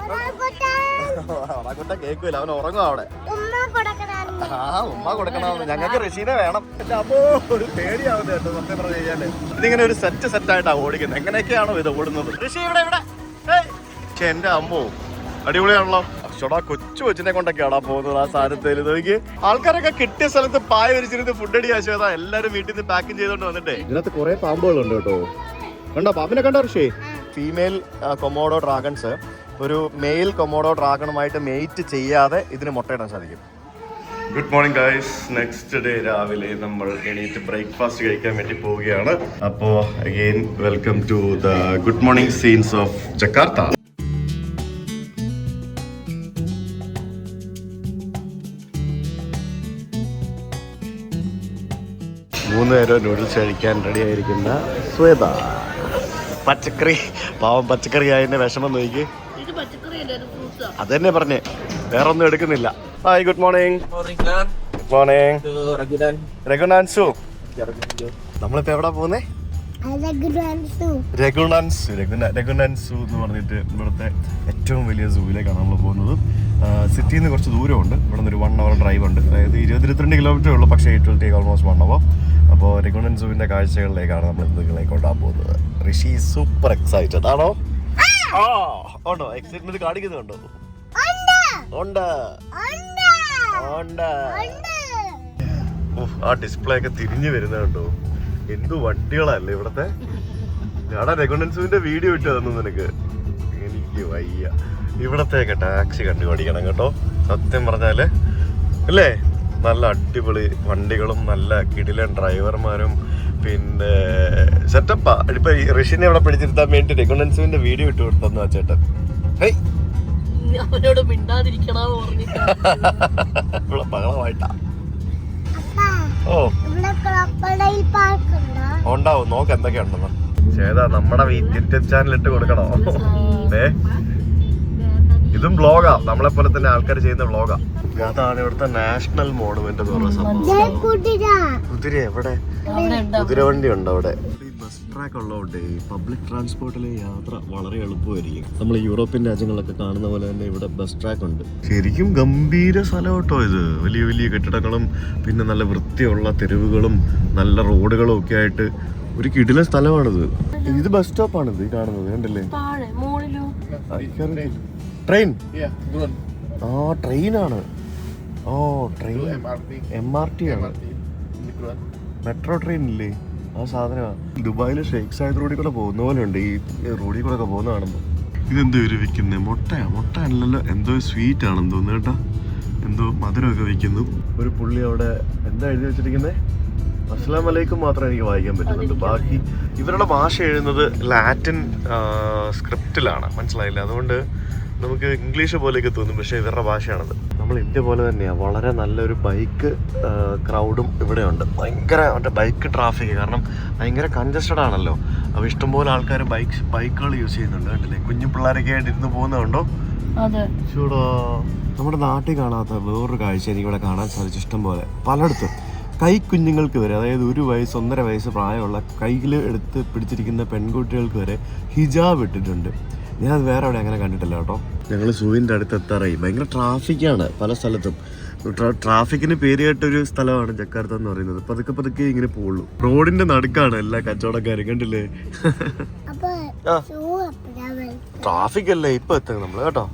ഒറാക്കുട്ടൻ കേൾക്കൂല, അവൻ ഉറങ്ങും അവിടെ. ഉമ്മ കൊടുക്കണമെന്ന് ഞങ്ങൾക്ക് ഋഷീനെ വേണം. അപ്പോ ഒരു പേടിയാവുന്നത് കേട്ടോ സത്യം പറഞ്ഞു കഴിഞ്ഞാല്. ഇതിങ്ങനെ ഒരു സെറ്റായിട്ടാണ് ഓടിക്കുന്നത്. എങ്ങനെയൊക്കെയാണോ ഇത് ഓടുന്നത്? ഋഷി ഇവിടെ ഇവിടെ. പക്ഷെ എന്റെ അമ്മോ അടിപൊളിയാണല്ലോ. അക്ഷടാ കൊച്ചു കൊച്ചിനെ കൊണ്ടൊക്കെയാണോ പോകുന്നത് ആ സാധനത്തിൽ. നോക്കി ആൾക്കാരൊക്കെ കിട്ടിയ സ്ഥലത്ത് പായ വിരിച്ചിരുന്ന് ഫുഡ് അടി ആശയതാ എല്ലാരും വീട്ടിൽ നിന്ന് പാക്കിംഗ് ചെയ്തോണ്ട് വന്നിട്ടേ. ഇതിനകത്ത് കുറെ പാമ്പുകളുണ്ട് കേട്ടോ. കണ്ടോ പാമ്പിനെ കണ്ടോ ഋഷി? ഫീമെയിൽ കൊമോഡോ ഡ്രാഗൺസ് ഒരു മെയിൽ കൊമോഡോ ഡ്രാഗണുമായിട്ട് മെയ്റ്റ് ചെയ്യാതെ ഇതിന് മുട്ടയിടാൻ സാധിക്കും. Good morning guys. Next day രാവിലെ നമ്മൾ എണീറ്റ് ബ്രേക്ക്ഫാസ്റ്റ് കഴിക്കാൻ വേണ്ടി പോവുകയാണ്. അപ്പോൾ again welcome to the good morning scenes of Jakarta. 3 നേരം നൂഡിൽസ് കഴിക്കാൻ റെഡി ആയിരിക്കുന്ന ശ്വേത. പച്ചക്കറി പാവം പച്ചക്കറി ആയതിന്റെ വിഷമം നോക്കി. അത് തന്നെ പറഞ്ഞേ, വേറെ ഒന്നും എടുക്കുന്നില്ല. Hi good morning. Good morning രഘുനാൻസു. നമ്മളിപ്പോ എവിടെ പോകുന്നേ? രഘുനാൻസു എന്ന് പറഞ്ഞിട്ട് ഇവിടുത്തെ ഏറ്റവും വലിയ സൂവിലേക്കാണ് നമ്മൾ പോകുന്നത്. സിറ്റിയിൽ നിന്ന് കുറച്ച് ദൂരമുണ്ട്. ഇവിടെ നിന്ന് ഒരു 1 hour ഡ്രൈവ് ഉണ്ട്. അതായത് 22 കിലോമീറ്റർ ഉള്ളൂ. പക്ഷേ it will take almost 1 hour. അപ്പോൾ രഘുനാൻസുവിന്റെ കാഴ്ചകളിലേക്കാണ് നമ്മൾ നിങ്ങളെ കൊണ്ടാൻ പോകുന്നത്. ഋഷി സൂപ്പർ എക്സൈറ്റഡ് ആണോ? ഉണ്ടോ? എക്സൈറ്റ്മെന്റ് കാണിക്കുന്നുണ്ടോ? ഉണ്ട്. ആ ഡിസ്പ്ലേ ഒക്കെ തിരിഞ്ഞു വരുന്നുണ്ടോ? എന്തു വണ്ടികളല്ലേ ഇവിടത്തെ. ഞാനാ രഘുനാൻസുവിന്റെ വീഡിയോ ഇട്ട് തന്നു നിനക്ക്. എനിക്ക് വയ്യ. ഇവിടത്തെയൊക്കെ ടാക്സി കണ്ടുപിടിക്കണം കേട്ടോ. സത്യം പറഞ്ഞാല് അല്ലേ, നല്ല അടിപൊളി വണ്ടികളും നല്ല കിടിലൻ ഡ്രൈവർമാരും പിന്നെ സെറ്റപ്പാ. ഇപ്പൊ ഋഷിനെ ഇവിടെ പിടിച്ചിരുത്താൻ വേണ്ടി രഘുനാൻസുവിന്റെ വീഡിയോ ഇട്ട് കൊടുത്തു ആ ചേട്ടൻ. അവനോട് മിണ്ടാതിരിക്കണോ ഇവിടെ ബഹളമായിട്ടാ. ഓ ഉണ്ടാവും, നോക്ക് എന്തൊക്കെയുണ്ടെന്ന്. ചേതാ നമ്മുടെ യൂട്യൂബ് ചാനൽ ഇട്ട് കൊടുക്കണോ? ഇതും വ്ളോഗാ, നമ്മളെ പോലെ തന്നെ ആൾക്കാർ ചെയ്യുന്ന വ്ളോഗാ. അതാണ് ഇവിടുത്തെ നാഷണൽ മോണുമെന്റ് എന്ന് പറയുന്ന സംഭവം. കുതിര എവിടെ? കുതിര വണ്ടി ഉണ്ട് അവിടെ. ബസ് ട്രാക്ക് ഉള്ളതുകൊണ്ട് പബ്ലിക് ട്രാൻസ്പോർട്ടിലെ യാത്ര വളരെ എളുപ്പമായിരിക്കും. നമ്മൾ യൂറോപ്യൻ രാജ്യങ്ങളിലൊക്കെ കാണുന്ന പോലെ തന്നെ ഇവിടെ ബസ് ട്രാക്ക് ഉണ്ട്. ശരിക്കും ഗംഭീര സ്ഥലം കേട്ടോ ഇത്. വലിയ വലിയ കെട്ടിടങ്ങളും പിന്നെ നല്ല വൃത്തിയുള്ള തെരുവുകളും നല്ല റോഡുകളും ഒക്കെ ആയിട്ട് ഒരു കിടിലൻ സ്ഥലമാണിത്. ഇത് ബസ് സ്റ്റോപ്പാണിത് ഈ കാണുന്നത്, കണ്ടല്ലേ? ട്രെയിൻ. ആ ട്രെയിനാണ്. ഓ ട്രെയിൻ MRT ആണ്. മെട്രോ ട്രെയിൻ ഇല്ലേ ആ സാധനമാണ്. ദുബായിലെ ഷെയ്ഖ് സായിദ് റോഡിൽ കൂടെ പോകുന്ന പോലെ ഉണ്ട് ഈ റോഡിൽ കൂടെ ഒക്കെ പോകുന്ന കാണുമ്പോൾ. ഇതെന്തോ ഇവര് വിൽക്കുന്നത്? മുട്ട അല്ലല്ലോ, എന്തോ സ്വീറ്റ് ആണെന്ന് തോന്നുന്നു കേട്ടോ. എന്തോ മധുരമൊക്കെ വിൽക്കുന്നു. ഒരു പുള്ളി അവിടെ എന്താ എഴുതി വെച്ചിരിക്കുന്നത്? അസ്സലാം വലൈക്കും മാത്രമേ എനിക്ക് വായിക്കാൻ പറ്റുന്നുണ്ട്. ബാക്കി ഇവരുടെ ഭാഷ എഴുതുന്നത് ലാറ്റിൻ സ്ക്രിപ്റ്റിലാണ്, മനസ്സിലായില്ല. അതുകൊണ്ട് നമുക്ക് ഇംഗ്ലീഷ് പോലെയൊക്കെ തോന്നും, പക്ഷേ ഇവരുടെ ഭാഷയാണത്. നമ്മൾ ഇന്ത്യ പോലെ തന്നെയാണ്. വളരെ നല്ലൊരു ബൈക്ക് ക്രൗഡും ഇവിടെയുണ്ട്. ഭയങ്കര മറ്റേ ബൈക്ക് ട്രാഫിക്, കാരണം ഭയങ്കര കൺജസ്റ്റഡ് ആണല്ലോ. അപ്പോൾ ഇഷ്ടംപോലെ ആൾക്കാർ ബൈക്കുകൾ യൂസ് ചെയ്യുന്നുണ്ട്, കണ്ടില്ലേ? കുഞ്ഞു പിള്ളേരൊക്കെ ആയിട്ട് ഇരുന്ന് പോകുന്നുണ്ടോ? ചൂടോ. നമ്മുടെ നാട്ടിൽ കാണാത്ത വേറൊരു കാഴ്ച എനിക്കിവിടെ കാണാൻ സാധിച്ചു ഇഷ്ടം പോലെ പലയിടത്തും. കൈക്കുഞ്ഞുങ്ങൾക്ക് വരെ, അതായത് 1 വയസ്സ് 1.5 വയസ്സ് പ്രായമുള്ള കയ്യിൽ എടുത്ത് പിടിച്ചിരിക്കുന്ന പെൺകുട്ടികൾക്ക് വരെ ഹിജാബ് ഇട്ടിട്ടുണ്ട്. ഞാനത് വേറെ അവിടെ അങ്ങനെ കണ്ടിട്ടില്ല കേട്ടോ. ഞങ്ങൾ സൂവിൻ്റെ അടുത്ത് എത്താറായി. ഭയങ്കര ട്രാഫിക്കാണ് പല സ്ഥലത്തും. ട്രാഫിക്കിന് പേര് കേട്ടൊരു സ്ഥലമാണ് ജക്കാർത്ത എന്ന് പറയുന്നത്. പതുക്കെ ഇങ്ങനെ പോകുള്ളൂ. റോഡിന്റെ നടുക്കാണ് എല്ലാ കച്ചവടക്കാരും, കണ്ടില്ലേ? ട്രാഫിക് അല്ലേ ഇപ്പൊ എത്തുന്നത് നമ്മള് കേട്ടോ.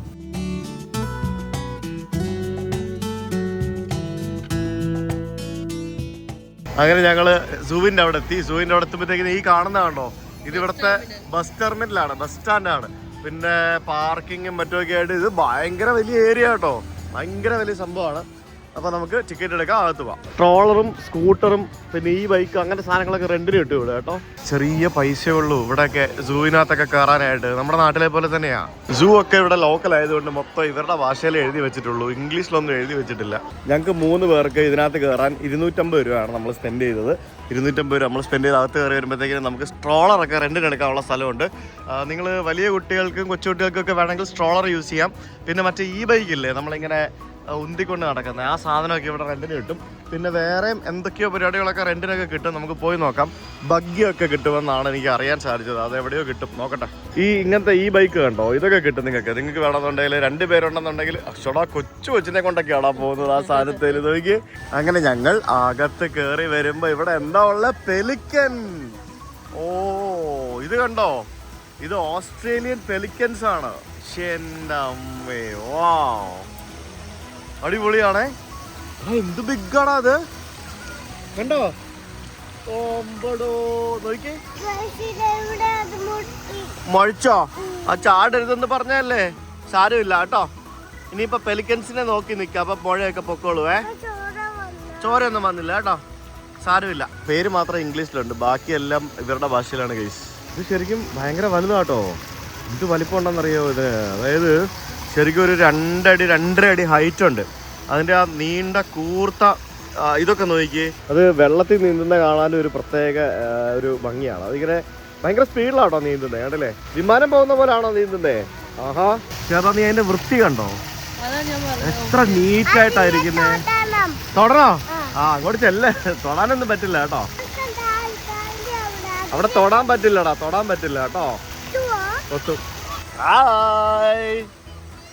അങ്ങനെ ഞങ്ങള് സൂവിന്റെ അവിടെ എത്തി. സൂവിന്റെ അവിടെ എത്തുമ്പോഴത്തേക്കിന് ഈ കാണുന്നതാണോ, ഇത് ഇവിടുത്തെ ബസ് ടെർമിനലാണ്, ബസ് സ്റ്റാൻഡാണ്. പിന്നെ പാർക്കിങ്ങും മറ്റുമൊക്കെ ആയിട്ട് ഇത് ഭയങ്കര വലിയ ഏരിയ കേട്ടോ. ഭയങ്കര വലിയ സംഭവമാണ്. അപ്പോൾ നമുക്ക് ടിക്കറ്റ് എടുക്കാം, അകത്ത് പോവാം. ട്രോളറും സ്കൂട്ടറും പിന്നെ ഈ ബൈക്ക് അങ്ങനത്തെ സാധനങ്ങളൊക്കെ റെന്റിന് കിട്ടും ഇവിടെ കേട്ടോ. ചെറിയ പൈസയുള്ളൂ ഇവിടെയൊക്കെ സൂവിനകത്തൊക്കെ കയറാനായിട്ട്. നമ്മുടെ നാട്ടിലെ പോലെ തന്നെയാണ്. സൂ ഒക്കെ ഇവിടെ ലോക്കൽ ആയതുകൊണ്ട് മൊത്തം ഇവരുടെ ഭാഷയിൽ എഴുതി വെച്ചിട്ടുള്ളൂ, ഇംഗ്ലീഷിലൊന്നും എഴുതി വെച്ചിട്ടില്ല. ഞങ്ങൾക്ക് 3 പേർക്ക് ഇതിനകത്ത് കയറാൻ 250 രൂപയാണ് നമ്മൾ സ്പെൻഡ് ചെയ്തത്. 250 രൂപ നമ്മൾ സ്പെൻഡ് ചെയ്ത് അകത്ത് കയറി വരുമ്പോഴത്തേക്കും നമുക്ക് സ്ട്രോളറൊക്കെ റെന്റിന് എടുക്കാനുള്ള സ്ഥലമുണ്ട്. നിങ്ങൾ വലിയ കുട്ടികൾക്കും കൊച്ചുകുട്ടികൾക്കൊക്കെ വേണമെങ്കിൽ സ്ട്രോളർ യൂസ് ചെയ്യാം. പിന്നെ മറ്റേ ഈ ബൈക്കില്ലേ, നമ്മളിങ്ങനെ ഉന്തിക്കൊണ്ട് നടക്കുന്നത്. ആ സാധനമൊക്കെ ഇവിടെ റെന്റിന് കിട്ടും. പിന്നെ വേറെ എന്തൊക്കെയോ പരിപാടികളൊക്കെ റെന്റിനൊക്കെ കിട്ടും. നമുക്ക് പോയി നോക്കാം. ബഗ്ഗിയൊക്കെ കിട്ടുമെന്നാണ് എനിക്ക് അറിയാൻ സാധിച്ചത്. അത് എവിടെയോ കിട്ടും, നോക്കട്ടെ. ഇങ്ങനത്തെ ഈ ബൈക്ക് കണ്ടോ, ഇതൊക്കെ കിട്ടും നിങ്ങൾക്ക് വേണമെന്നുണ്ടെങ്കിൽ. 2 പേരുണ്ടെന്നുണ്ടെങ്കിൽ കൊച്ചിനെ കൊണ്ടൊക്കെയാണോ പോകുന്നത് ആ സാധനത്തിൽ നോക്കി. അങ്ങനെ ഞങ്ങൾ അകത്ത് കയറി വരുമ്പോ ഇവിടെ എന്താ ഉള്ള പെലിക്കൻ. ഓ ഇത് കണ്ടോ, ഇത് ഓസ്ട്രേലിയൻ പെലിക്കൻസ് ആണ്. അടിപൊളിയാണേ. എന്ത് ബിഗാണോ അത്, കണ്ടോ? നോക്കി മഴിച്ചോ? ആ ചാടരുതെന്ന് പറഞ്ഞല്ലേ, സാരമില്ല കേട്ടോ. ഇനിയിപ്പോ പെലിക്കൻസിനെ നോക്കി നിൽക്കാം, അപ്പൊ പുഴയൊക്കെ പൊക്കോളുവേ. ചോരയൊന്നും വന്നില്ല കേട്ടോ, സാരമില്ല. പേര് മാത്രം ഇംഗ്ലീഷിലുണ്ട്, ബാക്കിയെല്ലാം ഇവരുടെ ഭാഷയിലാണ് ഗൈസ്. ഇത് ശരിക്കും ഭയങ്കര വലുതാട്ടോ. എന്ത് വലിപ്പം ഉണ്ടെന്നറിയോ ഇത്? അതായത് ശരിക്കും ഒരു 2 അടി 2.5 അടി ഹൈറ്റ് ഉണ്ട്. അതിൻ്റെ ആ നീണ്ട കൂർത്ത ഇതൊക്കെ നോക്കി. അത് വെള്ളത്തിൽ നീന്തുന്ന കാണാനും ഒരു പ്രത്യേക ഒരു ഭംഗിയാണ്. അതിങ്ങനെ ഭയങ്കര സ്പീഡിലാട്ടോ നീന്തുന്നത്, കണ്ടല്ലേ? വിമാനം പോകുന്ന പോലാണോ നീന്തുന്നേ? ആഹാ ചേട്ടാ, നീ അതിന്റെ വൃത്തി കണ്ടോ? എത്ര നീറ്റായിട്ടായിരിക്കുന്നേ. തൊടണോ? അങ്ങോട്ട് ചെല്ലേ, തൊടാനൊന്നും പറ്റില്ല കേട്ടോ. അവിടെ തൊടാൻ പറ്റില്ലടാ, തൊടാൻ പറ്റില്ല കേട്ടോ.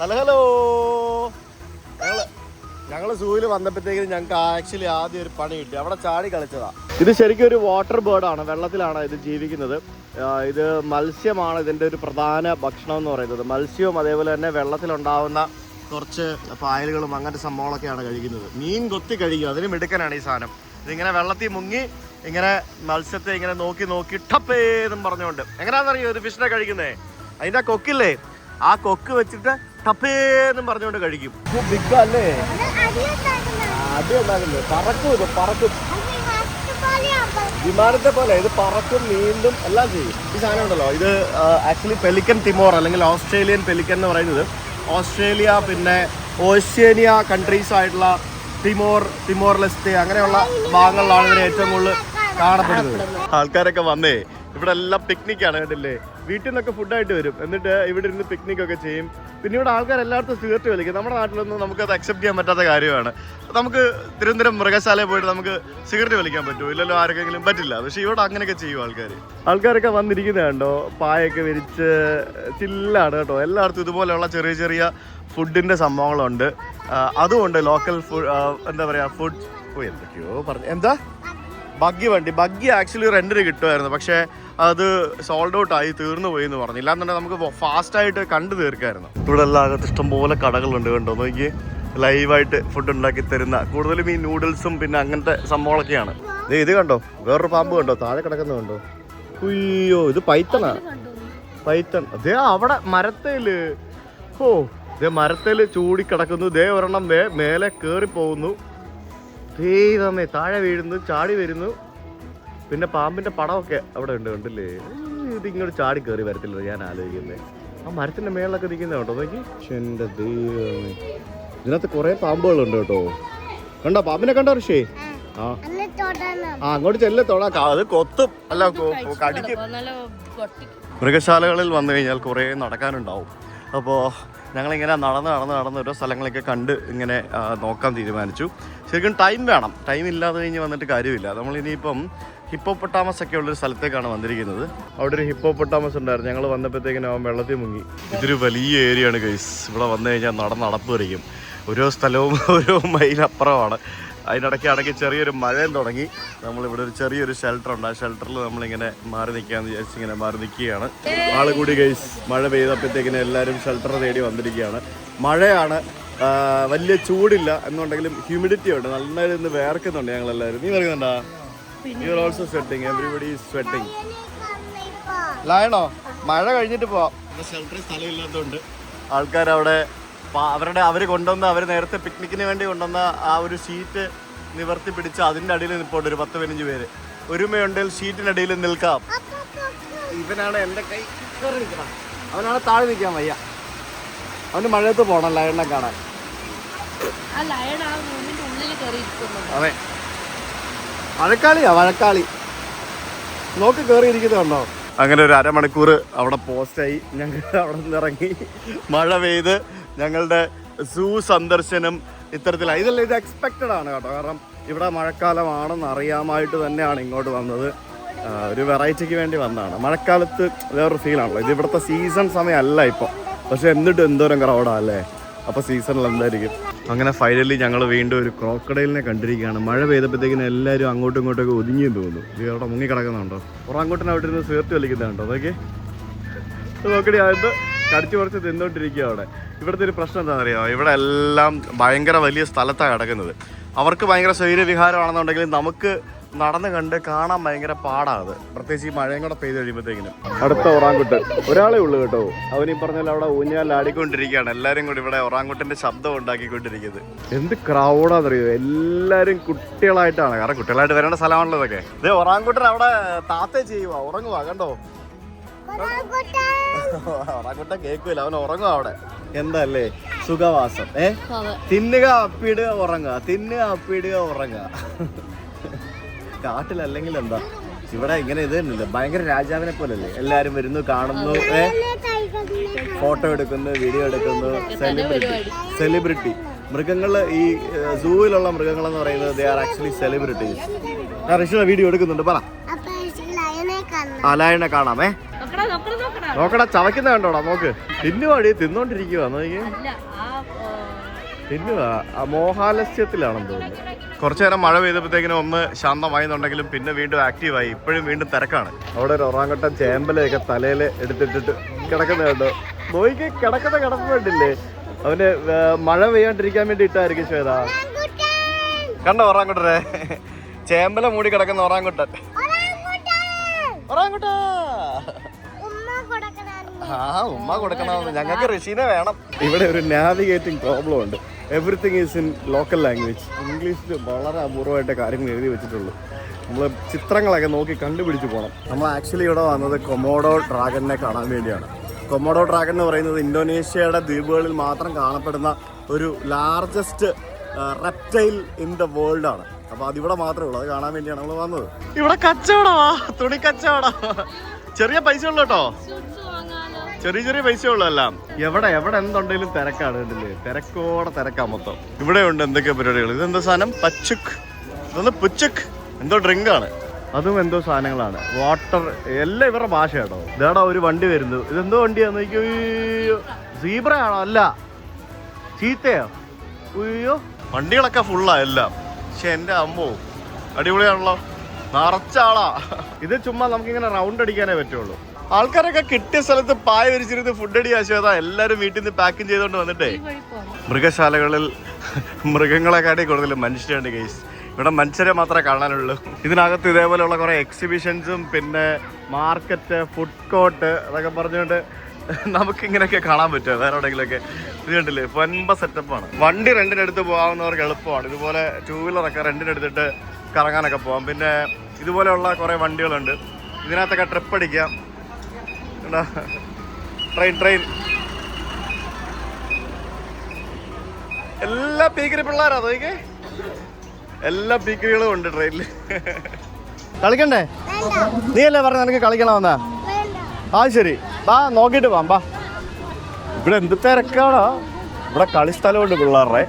ഹലോ. ഞങ്ങള് സൂവിൽ വന്നപ്പോഴത്തേക്കും ഞങ്ങൾക്ക് ആക്ച്വലി ആദ്യം ഒരു പണി കിട്ടി. അവിടെ ചാടി കളിച്ചതാ. ഇത് ശരിക്കും ഒരു വാട്ടർ ബേർഡാണ്, വെള്ളത്തിലാണ് ഇത് ജീവിക്കുന്നത്. ഇത് മത്സ്യമാണ് ഇതിൻ്റെ ഒരു പ്രധാന ഭക്ഷണം എന്ന് പറയുന്നത്. മത്സ്യവും അതേപോലെ തന്നെ വെള്ളത്തിലുണ്ടാവുന്ന കുറച്ച് പായലുകളും അങ്ങനത്തെ സംഭവങ്ങളൊക്കെയാണ് കഴിക്കുന്നത്. മീൻ കൊത്തി കഴിക്കും, അതിന് മിടുക്കനാണ് ഈ സാധനം. ഇതിങ്ങനെ വെള്ളത്തിൽ മുങ്ങി ഇങ്ങനെ മത്സ്യത്തെ ഇങ്ങനെ നോക്കി നോക്കി ടപ്പേന്നും പറഞ്ഞുകൊണ്ട്. എങ്ങനെയാണെന്നറിയോ ഒരു ഫിഷിനെ കഴിക്കുന്നേ? അതിൻ്റെ കൊക്കില്ലേ, ആ കൊക്ക് വെച്ചിട്ട് ടപ്പേന്നും പറഞ്ഞുകൊണ്ട് കഴിക്കും. ബിഗ് അല്ലേ? അടി ഉണ്ടാകില്ലേ? പറക്കും, ഇത് പറക്കും, വിമാനത്തെ പോലെ ഇത് പറക്കും, നീന്തും, എല്ലാം ചെയ്യും. ഈ സാധനം ഉണ്ടല്ലോ, ഇത് ആക്ച്വലി പെലിക്കൻ തിമോർ അല്ലെങ്കിൽ ഓസ്ട്രേലിയൻ പെലിക്കൻ എന്ന് പറയുന്നത് ഓസ്ട്രേലിയ പിന്നെ ഓഷ്യേനിയ കൺട്രീസ് ആയിട്ടുള്ള തിമോർ ലെസ്തെ അങ്ങനെയുള്ള ഭാഗങ്ങളിലാണ് ഇതിന് ഏറ്റവും കൂടുതൽ കാണപ്പെടുന്നത്. ആൾക്കാരൊക്കെ വന്നേ ഇവിടെ എല്ലാം പിക്നിക്കാണ്, കണ്ടില്ലേ? വീട്ടിൽ നിന്നൊക്കെ ഫുഡായിട്ട് വരും, എന്നിട്ട് ഇവിടെ ഇരുന്ന് പിക്നിക്കൊക്കെ ചെയ്യും. പിന്നെ ഇവിടെ ആൾക്കാർ എല്ലായിടത്തും സിഗരറ്റ് വലിക്കും. നമ്മുടെ നാട്ടിലൊന്നും നമുക്കത് അക്സെപ്റ്റ് ചെയ്യാൻ പറ്റാത്ത കാര്യമാണ്. നമുക്ക് തിരുവനന്തപുരം മൃഗശാലയിൽ പോയിട്ട് നമുക്ക് സിഗരറ്റ് വലിക്കാൻ പറ്റുമോ? ഇല്ലല്ലോ, ആർക്കെങ്കിലും പറ്റില്ല. പക്ഷെ ഇവിടെ അങ്ങനെയൊക്കെ ചെയ്യും ആൾക്കാരൊക്കെ വന്നിരിക്കുന്നത് കണ്ടോ, പായൊക്കെ വിരിച്ച് ചില്ലാണ് കേട്ടോ. എല്ലായിടത്തും ഇതുപോലെയുള്ള ചെറിയ ചെറിയ ഫുഡിൻ്റെ സംഭവങ്ങളുണ്ട്. അതുകൊണ്ട് ലോക്കൽ ഫുഡ് എന്താ പറയുക, ഫുഡ് എന്തൊക്കെയോ പറഞ്ഞു. എന്താ ബഗ്ഗി ആക്ച്വലി റെന്റിന് കിട്ടുമായിരുന്നു, പക്ഷേ അത് സോൾഡ് ഔട്ട് ആയി തീർന്നു പോയി എന്ന് പറഞ്ഞു. ഇല്ലാന്നുണ്ടെങ്കിൽ നമുക്ക് ഫാസ്റ്റായിട്ട് കണ്ടു തീർക്കായിരുന്നു. ഇവിടെ എല്ലാകത്ത് ഇഷ്ടംപോലെ കടകളുണ്ട് കണ്ടോ, നോക്കി ലൈവായിട്ട് ഫുഡ് ഉണ്ടാക്കി തരുന്ന. കൂടുതലും ഈ നൂഡിൽസും പിന്നെ അങ്ങനത്തെ സംഭവങ്ങളൊക്കെയാണ്. ഇത് കണ്ടോ, വേറൊരു പാമ്പ് കണ്ടോ താഴെ കിടക്കുന്നത് കണ്ടോ? അയ്യോ, ഇത് പൈത്തണാ, പൈത്തൺ. അതേ അവിടെ മരത്തേല്, ഇതേ മരത്തേല് ചൂടിക്കിടക്കുന്നു. ദേ ഒരെണ്ണം മേലെ കയറി പോകുന്നു. ദൈവമേ, താഴെ വീഴുന്നു, ചാടി വരുന്നു. പിന്നെ പാമ്പിന്റെ പടമൊക്കെ അവിടെ ഉണ്ട്, കണ്ടില്ലേ? ഇത് ഇങ്ങോട്ട് ചാടി കയറി വരത്തില്ല, ഞാൻ ആലോചിക്കുന്നത്. ആ മരത്തിന്റെ മേളിലൊക്കെ നിൽക്കുന്ന കേട്ടോ, നോക്കി. എന്റെ ദൈവമേ, ഇതിനകത്ത് കുറെ പാമ്പുകളുണ്ട് കേട്ടോ. കണ്ടോ പാമ്പിനെ കണ്ടോ ഋഷി? അങ്ങോട്ട് ചെല്ലെ തൊടാ, അത് കൊത്തും, അല്ല കടിക്കും. മൃഗശാലകളിൽ വന്നു കഴിഞ്ഞാൽ കുറേ നടക്കാനുണ്ടാവും. അപ്പോൾ ഞങ്ങളിങ്ങനെ നടന്ന് ഓരോ സ്ഥലങ്ങളൊക്കെ കണ്ട് ഇങ്ങനെ നോക്കാൻ തീരുമാനിച്ചു. ശരിക്കും ടൈം വേണം, ടൈം ഇല്ലാതെ കഴിഞ്ഞ് വന്നിട്ട് കാര്യമില്ല. നമ്മളിനിയിപ്പം ഹിപ്പോപ്പൊട്ടാമസ് ഒക്കെ ഉള്ളൊരു സ്ഥലത്തേക്കാണ് വന്നിരിക്കുന്നത്. അവിടെ ഒരു ഹിപ്പോപ്പൊട്ടാമസ് ഉണ്ടായിരുന്നു. ഞങ്ങൾ വന്നപ്പോഴത്തേക്കിനും അവൻ വെള്ളത്തിൽ മുങ്ങി. ഇതൊരു വലിയ ഏരിയയാണ് ഗൈസ്. ഇവിടെ വന്നു കഴിഞ്ഞാൽ നടപ്പ് വരിക്കും. ഓരോ സ്ഥലവും ഓരോ മൈലപ്പുറമാണ്. അതിനിടയ്ക്കാണെങ്കിൽ ചെറിയൊരു മഴയും തുടങ്ങി. നമ്മളിവിടെ ഒരു ചെറിയൊരു ഷെൽട്ടർ ഉണ്ട്. ആ ഷെൽട്ടറിൽ നമ്മളിങ്ങനെ മാറി നിൽക്കാമെന്ന് വിചാരിച്ച് ഇങ്ങനെ മാറി നിൽക്കുകയാണ്. ആള് കൂടി ഗൈസ്, മഴ പെയ്തപ്പോഴത്തേക്കിന് എല്ലാവരും ഷെൽട്ടർ തേടി വന്നിരിക്കുകയാണ്. മഴയാണ്, വലിയ ചൂടില്ല എന്നുണ്ടെങ്കിലും ഹ്യൂമിഡിറ്റി ഉണ്ട്. നന്നായിട്ട് ഇന്ന് വേർക്കുന്നുണ്ട് ഞങ്ങളെല്ലാവരും. നീ പറയുന്നുണ്ടാ? You are also sweating, everybody is sweating. ലായണോ? മഴ കഴിഞ്ഞിട്ട് പോവാം. ഷെൽട്ടറിൽ സ്ഥലമില്ലാത്തതുകൊണ്ട് ആൾക്കാരവിടെ അവർ കൊണ്ടുവന്ന, അവർ നേരത്തെ പിക്നിക്കിന് വേണ്ടി കൊണ്ടുവന്ന ആ ഒരു ഷീറ്റ് നിവർത്തി പിടിച്ച് അതിൻ്റെ അടിയിൽ നിൽപ്പുണ്ട് ഒരു 10-15 പേര്. ഒരുമയുണ്ടെങ്കിൽ ഷീറ്റിനടിയിൽ നിൽക്കാം. ഇവനാണ് എൻ്റെ കൈ കയറി നിൽക്കണം, അവനാണ് താഴെ നിൽക്കാൻ വയ്യ. അവന് മഴയത്ത് പോകണം ലയണിനെ കാണാൻ. അതെ, വഴക്കാളി നോക്ക് കയറിയിരിക്കുന്നുണ്ടോ? അങ്ങനെ ഒരു അരമണിക്കൂർ അവിടെ പോസ്റ്റായി. ഞങ്ങൾ അവിടെ നിന്ന് ഇറങ്ങി. മഴ പെയ്ത് ഞങ്ങളുടെ സൂ സന്ദർശനം ഇത്തരത്തിലാണ്. ഇത് എക്സ്പെക്റ്റഡ് ആണ് കേട്ടോ. കാരണം ഇവിടെ മഴക്കാലമാണെന്ന് അറിയാമായിട്ട് തന്നെയാണ് ഇങ്ങോട്ട് വന്നത്. ഒരു വെറൈറ്റിക്ക് വേണ്ടി വന്നതാണ്. മഴക്കാലത്ത് വേറൊരു ഫീലാണല്ലോ. ഇത് ഇവിടുത്തെ സീസൺ സമയമല്ല ഇപ്പോൾ, പക്ഷെ എന്നിട്ട് എന്തോരം ക്രൗഡാണ് അല്ലേ. അപ്പോൾ സീസണിൽ എന്തായിരിക്കും. അങ്ങനെ ഫൈനലി ഞങ്ങൾ വീണ്ടും ഒരു ക്രോക്കഡൈലിനെ കണ്ടിരിക്കുകയാണ്. മഴ പെയ്തപ്പോഴത്തേക്കിനും എല്ലാവരും അങ്ങോട്ടും ഇങ്ങോട്ടൊക്കെ ഒതുങ്ങിയെന്ന് തോന്നുന്നു. ഇത് അവിടെ മുങ്ങി കിടക്കുന്നുണ്ടോ? ഒറാങ്കുട്ടൻ അവിടെ ഇരുന്ന് സീർട്ട് വലിക്കുന്നുണ്ടോ? അതൊക്കെ നോക്കടി, അത് കടിച്ചു കുറച്ച് തിന്നോണ്ടിരിക്കുക അവിടെ. ഇവിടുത്തെ ഒരു പ്രശ്നം എന്താണെന്ന് അറിയാമോ? ഇവിടെ എല്ലാം ഭയങ്കര വലിയ സ്ഥലത്താണ് കിടക്കുന്നത്. അവർക്ക് ഭയങ്കര ശരീരവിഹാരമാണെന്നുണ്ടെങ്കിൽ നമുക്ക് നടന്ന് കണ്ട് കാണാൻ ഭയങ്കര പാടാണ്. പ്രത്യേകിച്ച് ഈ മഴയും കൂടെ പെയ്ത് കഴിയുമ്പോഴത്തേക്കിനും. അടുത്ത ഒറാങ്കുട്ടൻ ഒരാളെ ഉള്ളു കേട്ടോ. അവനീ പറഞ്ഞാൽ അവിടെ ഊഞ്ഞാലാടിക്കൊണ്ടിരിക്കുകയാണ്. എല്ലാവരും കൂടി ഇവിടെ ഒറാങ്കുട്ടൻ്റെ ശബ്ദം ഉണ്ടാക്കിക്കൊണ്ടിരിക്കുന്നത്. എന്ത് ക്രൗഡാണെന്നറിയോ? എല്ലാവരും കുട്ടികളായിട്ടാണ്. കാരണം കുട്ടികളായിട്ട് വരേണ്ട സ്ഥലമാണല്ലോ ഇതൊക്കെ. ഇത് ഒറാങ്കുട്ടൻ അവിടെ താത്തേ ചെയ്യുക, ഉറങ്ങുക. കണ്ടോ ഒറാങ്കുട്ടൻ കേൾക്കൂല, അവൻ ഉറങ്ങുക അവിടെ. എന്തല്ലേ സുഖവാസം. തിന്നുക അപ്പിടുക ഉറങ്ങുക, തിന്നുക അപ്പിടുക ഉറങ്ങുക. കാട്ടിലല്ലെങ്കിൽ എന്താ ഇവിടെ ഇങ്ങനെ ഇത് തന്നെയല്ലേ, ഭയങ്കര രാജാവിനെ പോലല്ലേ. എല്ലാരും വരുന്നു, കാണുന്നു, ഫോട്ടോ എടുക്കുന്നു, വീഡിയോ എടുക്കുന്നു. സെലിബ്രിറ്റി മൃഗങ്ങൾ. ഈ സൂവിലുള്ള മൃഗങ്ങളെന്ന് പറയുന്നത് ദേ ആർ ആക്ച്വലി സെലിബ്രിറ്റീസ്. ഞാൻ ഋഷിയുടെ വീഡിയോ എടുക്കുന്നുണ്ട്. പറ. ലയനെ കാണാമേ. നോക്കടാ, ചവയ്ക്കുന്ന കണ്ടോടാ, നോക്ക്. തിന്നുവാടി, തിന്നോണ്ടിരിക്കുക. തിന്നുക. മോഹാലസ്യത്തിലാണെന്ന് തോന്നുന്നു. കുറച്ചു നേരം മഴ പെയ്തപ്പോഴത്തേക്കിനും ഒന്ന് ശാന്തമായെന്നുണ്ടെങ്കിലും പിന്നെ വീണ്ടും ആക്റ്റീവായി. ഇപ്പോഴും വീണ്ടും തിരക്കാണ്. അവിടെ ഒരു ഒറാങ്കുട്ടൻ ചേമ്പലയൊക്കെ തലയിൽ എടുത്തിട്ടിട്ട് കിടക്കുന്ന കണ്ടോ? നോക്കി കിടക്കുന്ന കിടപ്പ് വേണ്ടില്ലേ? അവന് മഴ പെയ്യാണ്ടിരിക്കാൻ വേണ്ടി ഇട്ടായിരിക്കും ശ്വേത. കണ്ടോ ഒറാങ്കുട്ടനെ? ചേമ്പല മൂടി കിടക്കുന്ന ഒറാങ്കുട്ടൻ. ഒറാങ്കുട്ടാ, ഉമ്മ കൊടുക്കണമെന്ന്. ഞങ്ങൾക്ക് ഋഷീനെ വേണം. ഇവിടെ ഒരു നാവിഗേറ്റിംഗ് പ്രോബ്ലം ഉണ്ട്. Everything is in local language. ഇംഗ്ലീഷിൽ വളരെ അപൂർവമായിട്ട് കാര്യങ്ങൾ എഴുതി വെച്ചിട്ടുള്ളൂ. നമ്മൾ ചിത്രങ്ങളൊക്കെ നോക്കി കണ്ടുപിടിച്ച് പോകണം. നമ്മൾ ആക്ച്വലി ഇവിടെ വന്നത് കൊമോഡോ ഡ്രാഗണിനെ കാണാൻ വേണ്ടിയാണ്. കൊമോഡോ ഡ്രാഗൺ എന്ന് പറയുന്നത് ഇന്തോനേഷ്യയുടെ ദ്വീപുകളിൽ മാത്രം കാണപ്പെടുന്ന ഒരു largest reptile in the world ആണ്. അപ്പോൾ അതിവിടെ മാത്രമേ ഉള്ളൂ. അത് കാണാൻ വേണ്ടിയാണ് നമ്മൾ വന്നത്. ഇവിടെ കച്ചവടമാ, തുണി കച്ചവടം. ചെറിയ പൈസ ഉള്ളു കേട്ടോ, ചെറിയ പൈസ ഉള്ളതെല്ലാം. എവിടെ എന്തുണ്ടെങ്കിലും തിരക്കാണ്. കണ്ടില്ലേ? തിരക്കോടെ തിരക്കാ മൊത്തം. ഇവിടെ ഉണ്ട് എന്തൊക്കെ പരിപാടികൾ. ഇതെന്തോ സാധനം? പച്ചുക്ക്. ഇതൊന്ന് പുച്ചുക്ക്. എന്തോ ഡ്രിങ്കാണ്. അതും എന്തോ സാധനങ്ങളാണ്. വാട്ടർ. എല്ലാം ഇവരുടെ ഭാഷ കേട്ടോ. ഇതാടാ ഒരു വണ്ടി വരുന്നു. ഇതെന്തോ വണ്ടിയാന്ന്? അയ്യോ, സീബ്ര ആണോ? അല്ല, ചീത്തയോ? അയ്യോ, വണ്ടികളൊക്കെ ഫുള്ളാ എല്ലാം. പക്ഷെ എൻ്റെ അമ്മോ, അടിപൊളിയാണല്ലോ, നിറച്ചാളാ. ഇത് ചുമ്മാ നമുക്കിങ്ങനെ റൗണ്ട് അടിക്കാനേ പറ്റുള്ളൂ. ആൾക്കാരൊക്കെ കിട്ടിയ സ്ഥലത്ത് പായ വിരിച്ചിരുന്ന് ഫുഡ് അടി ആശ്വാദ. എല്ലാവരും വീട്ടിൽ നിന്ന് പാക്കിങ് ചെയ്തുകൊണ്ട് വന്നിട്ടേ. മൃഗശാലകളിൽ മൃഗങ്ങളെക്കാട്ടി കൂടുതൽ മനുഷ്യരുണ്ട് ഗൈസ്. ഇവിടെ മനുഷ്യരെ മാത്രമേ കാണാനുള്ളൂ. ഇതിനകത്ത് ഇതേപോലെയുള്ള കുറേ എക്സിബിഷൻസും പിന്നെ മാർക്കറ്റ്, ഫുഡ് കോർട്ട് അതൊക്കെ പറഞ്ഞുകൊണ്ട് നമുക്കിങ്ങനെയൊക്കെ കാണാൻ പറ്റുമോ വേറെ എവിടെയെങ്കിലുമൊക്കെ? ഇത് കണ്ടില്ലേ, വൻപ സെറ്റപ്പാണ്. വണ്ടി റെന്റിനെടുത്ത് പോകാവുന്നവർക്ക് എളുപ്പമാണ്. ഇതുപോലെ 2 വീലറൊക്കെ റെന്റിനെടുത്തിട്ട് കറങ്ങാനൊക്കെ പോകാം. പിന്നെ ഇതുപോലെയുള്ള കുറേ വണ്ടികളുണ്ട്. ഇതിനകത്തൊക്കെ ട്രിപ്പ് അടിക്കാം. ട്രെയിൻ എല്ലാ പീക്കിരി പിള്ളേരാ നോക്കിക്കേ. എല്ലാ പീക്കിരികളും ഉണ്ട് ട്രെയിനിൽ. കളിക്കണ്ടേ? നീ അല്ലേ പറഞ്ഞ നിനക്ക് കളിക്കണമെന്നാ? ആ ശരി, ബാ നോക്കിയിട്ട് ബാ. ഇവിടെ എന്ത് തിരക്കാണോ. ഇവിടെ കളിസ്ഥലമുണ്ട് പിള്ളേരുടെ.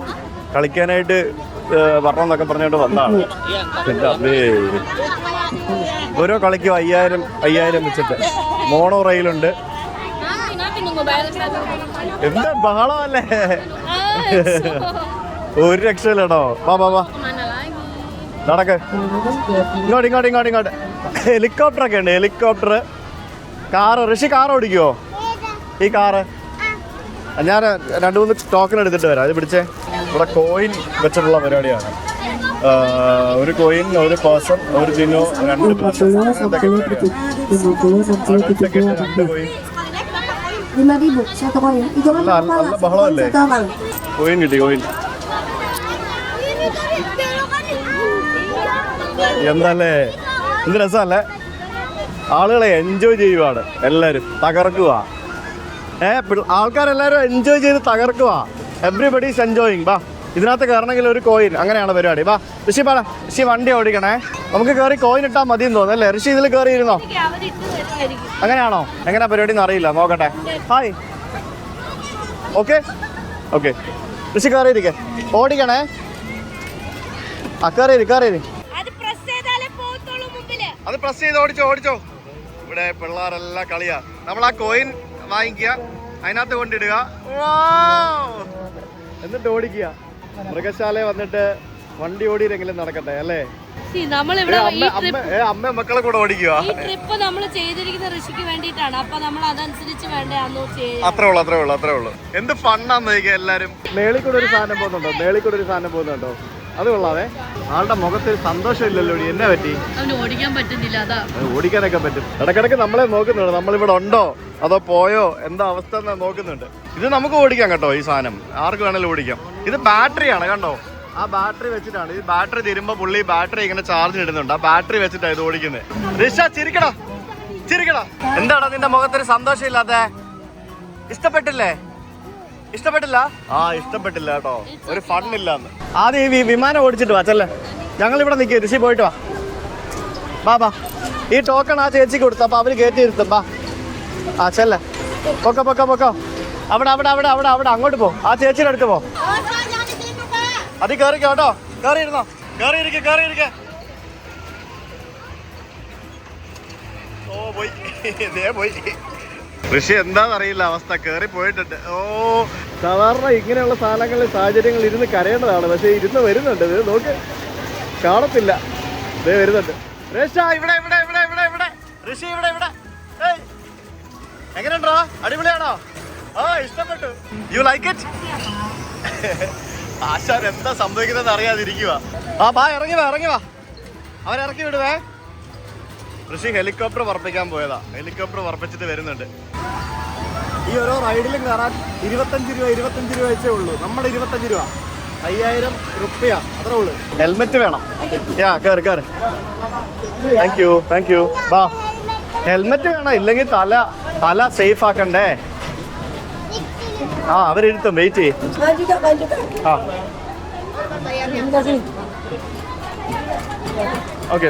കളിക്കാനായിട്ട് വരണമെന്നൊക്കെ പറഞ്ഞുകൊണ്ട് വന്നതാണ്. ഓരോ കളിക്കും 5000 വെച്ചിട്ട്. മോണോ റെയിലുണ്ട്. എന്താ ബഹളമല്ലേ? ഒരു രക്ഷയില്ലടോ. വാ നടക്ക്. ഇങ്ങോട്ട്. ഹെലികോപ്റ്റർ ഒക്കെ ഉണ്ട്. Helicopter, car. ഋഷി കാർ ഓടിക്കുവോ? ഈ കാറ് ഞാൻ 2-3 ടോക്കൺ എടുത്തിട്ട് വരാം. അത് പിടിച്ചേ. ഇവിടെ കോയിൻ വെച്ചിട്ടുള്ള പരിപാടിയാണ്. ഒരു കോയിൻ, ഒരു പേഴ്സൺ, ഒരു ദിനോ, 2 പേഴ്സൺ. നല്ല ബഹളമല്ലേ? കോയിൻ കിട്ടി, കോയിൻ. എന്തല്ലേ, എന്ത് രസമല്ലേ? ആളുകളെ എൻജോയ് ചെയ്യുവാണ് എല്ലാവരും. തകർക്കുക. ആൾക്കാരെല്ലാവരും എൻജോയ് ചെയ്ത് തകർക്കുക. Everybody is enjoying. ബാ, ഇതിനകത്ത് കയറണമെങ്കിൽ ഒരു കോയിൻ. അങ്ങനെയാണ് പരിപാടി. ബാ ഋഷി, പാടാ. ഋഷി വണ്ടി ഓടിക്കണേ. നമുക്ക് കയറി കോയിൻ ഇട്ടാൽ മതി എന്ന് തോന്നുന്നു അല്ലേ? ഋഷി ഇതിൽ കയറിയിരുന്നോ? അങ്ങനെയാണോ? എങ്ങനെയാ പരിപാടി എന്ന് അറിയില്ല. നോക്കട്ടെ. ഹായ്. ഓക്കെ. ഋഷി കയറിയിരിക്കേ, ഓടിക്കണേ. ആ കയറി. അത് പ്രസ് ചെയ്ത് ഓടിച്ചോ. ഇവിടെ പിള്ളേരെല്ലാം കളിയാ. നമ്മൾ ആ കോയിൻ വാങ്ങിക്കുക, അതിനകത്ത് കൊണ്ടിടുക, എന്നിട്ട് ഓടിക്കുക. മൃഗശാല വന്നിട്ട് വണ്ടി ഓടിയില്ലെങ്കിലും നടക്കട്ടെ അല്ലേ? അമ്മ മക്കളെ കൂടെ ഓടിക്കുക. അത്രേ ഉള്ളൂ. എന്ത് ഫണ്ണാന്ന് നോക്കിയാ എല്ലാരും. മേളിൽ കൂടെ ഒരു സാധനം പോകുന്നുണ്ടോ? അത് കൊള്ളാവേ. ആളുടെ മുഖത്ത് സന്തോഷം ഇല്ലല്ലോ. എന്നെ പറ്റി? ഓടിക്കാനൊക്കെ പറ്റും. ഇടക്കിടക്ക് നമ്മളെ നോക്കുന്നുണ്ട്, നമ്മളിവിടെ ഉണ്ടോ അതോ പോയോ എന്താ അവസ്ഥ എന്നാ നോക്കുന്നുണ്ട്. ഇത് നമുക്ക് ഓടിക്കാം കേട്ടോ. ഈ സാധനം ആർക്ക് വേണേലും ഓടിക്കാം. ഇത് ബാറ്ററിയാണ് കണ്ടോ. ആ ബാറ്ററി വെച്ചിട്ടാണ്. ഈ ബാറ്ററി തീരുമ്പോ പുള്ളി ബാറ്ററി ഇങ്ങനെ ചാർജ് ഇടുന്നുണ്ട്. ആ ബാറ്ററി വെച്ചിട്ടാണ് ഇത് ഓടിക്കുന്നത്. ഋഷ ചിരിക്കടാ. എന്താടാ നിന്റെ മുഖത്തൊരു സന്തോഷം ഇല്ലാത്ത? ഇഷ്ടപ്പെട്ടില്ല? ആ ഇഷ്ടപ്പെട്ടില്ല കേട്ടോ. ഒരു ഫണ്ണില്ലാന്ന്. ആദ്യം ഈ വിമാനം ഓടിച്ചിട്ട് വാ. ചെല്ലേ, ഞങ്ങൾ ഇവിടെ നിൽക്കുക. ഋഷി പോയിട്ട് വാ. ഈ ടോക്കൺ ആ ചേച്ചിക്ക് കൊടുത്തു. അപ്പൊ അവര് കയറ്റി ഇരുത്തും. വാ. ആ ചെല്ലേ, പൊക്കോ. അവിടെ അങ്ങോട്ട് പോ. ആ ചേച്ചിയുടെ അടുത്ത് പോ. അത് കയറിക്കോ കേട്ടോ. കയറിയിരിക്കെ. ഓ പോയി. ഋഷി എന്താണെന്നറിയില്ല അവസ്ഥ. കയറി പോയിട്ടുണ്ട്. സാധാരണ ഇങ്ങനെയുള്ള സാഹചര്യങ്ങൾ ഇരുന്ന് കരയേണ്ടതാണ്. പക്ഷെ ഇരുന്ന് വരുന്നുണ്ട്. ഇത് നോക്ക്, കാണത്തില്ല. ഇതേ വരുന്നുണ്ട്. ഇവിടെ ഋഷി ഇവിടെ. എങ്ങനെയുണ്ടോ? അടിപൊളിയാണോ? ഇഷ്ടപ്പെട്ടു. You like it? ആശാൻ എന്താ സംഭവിക്കുന്നത് അറിയാതിരിക്കുക. ഇറങ്ങി വാ. അവരിറക്കി വിടുവേ. ഋഷി ഹെലികോപ്റ്റർ പറപ്പിക്കാൻ പോയതാ. ഹെലികോപ്റ്റർ പറപ്പിച്ചിട്ട് വരുന്നുണ്ട്. ഈ ഓരോ റൈഡിലും കയറാൻ 25 രൂപ വെച്ചേ ഉള്ളൂ. നമ്മുടെ 25 രൂപ, 5000 റുപ്യ അത്രേ ഉള്ളൂ. ഹെൽമെറ്റ് വേണം. കയറി. Thank you. വാ. ഹെൽമെറ്റ് വേണം, ഇല്ലെങ്കിൽ തല സേഫ് ആക്കണ്ടേ. അവരെടുത്തും വെയിറ്റ് ചെയ്യും. ഓക്കെ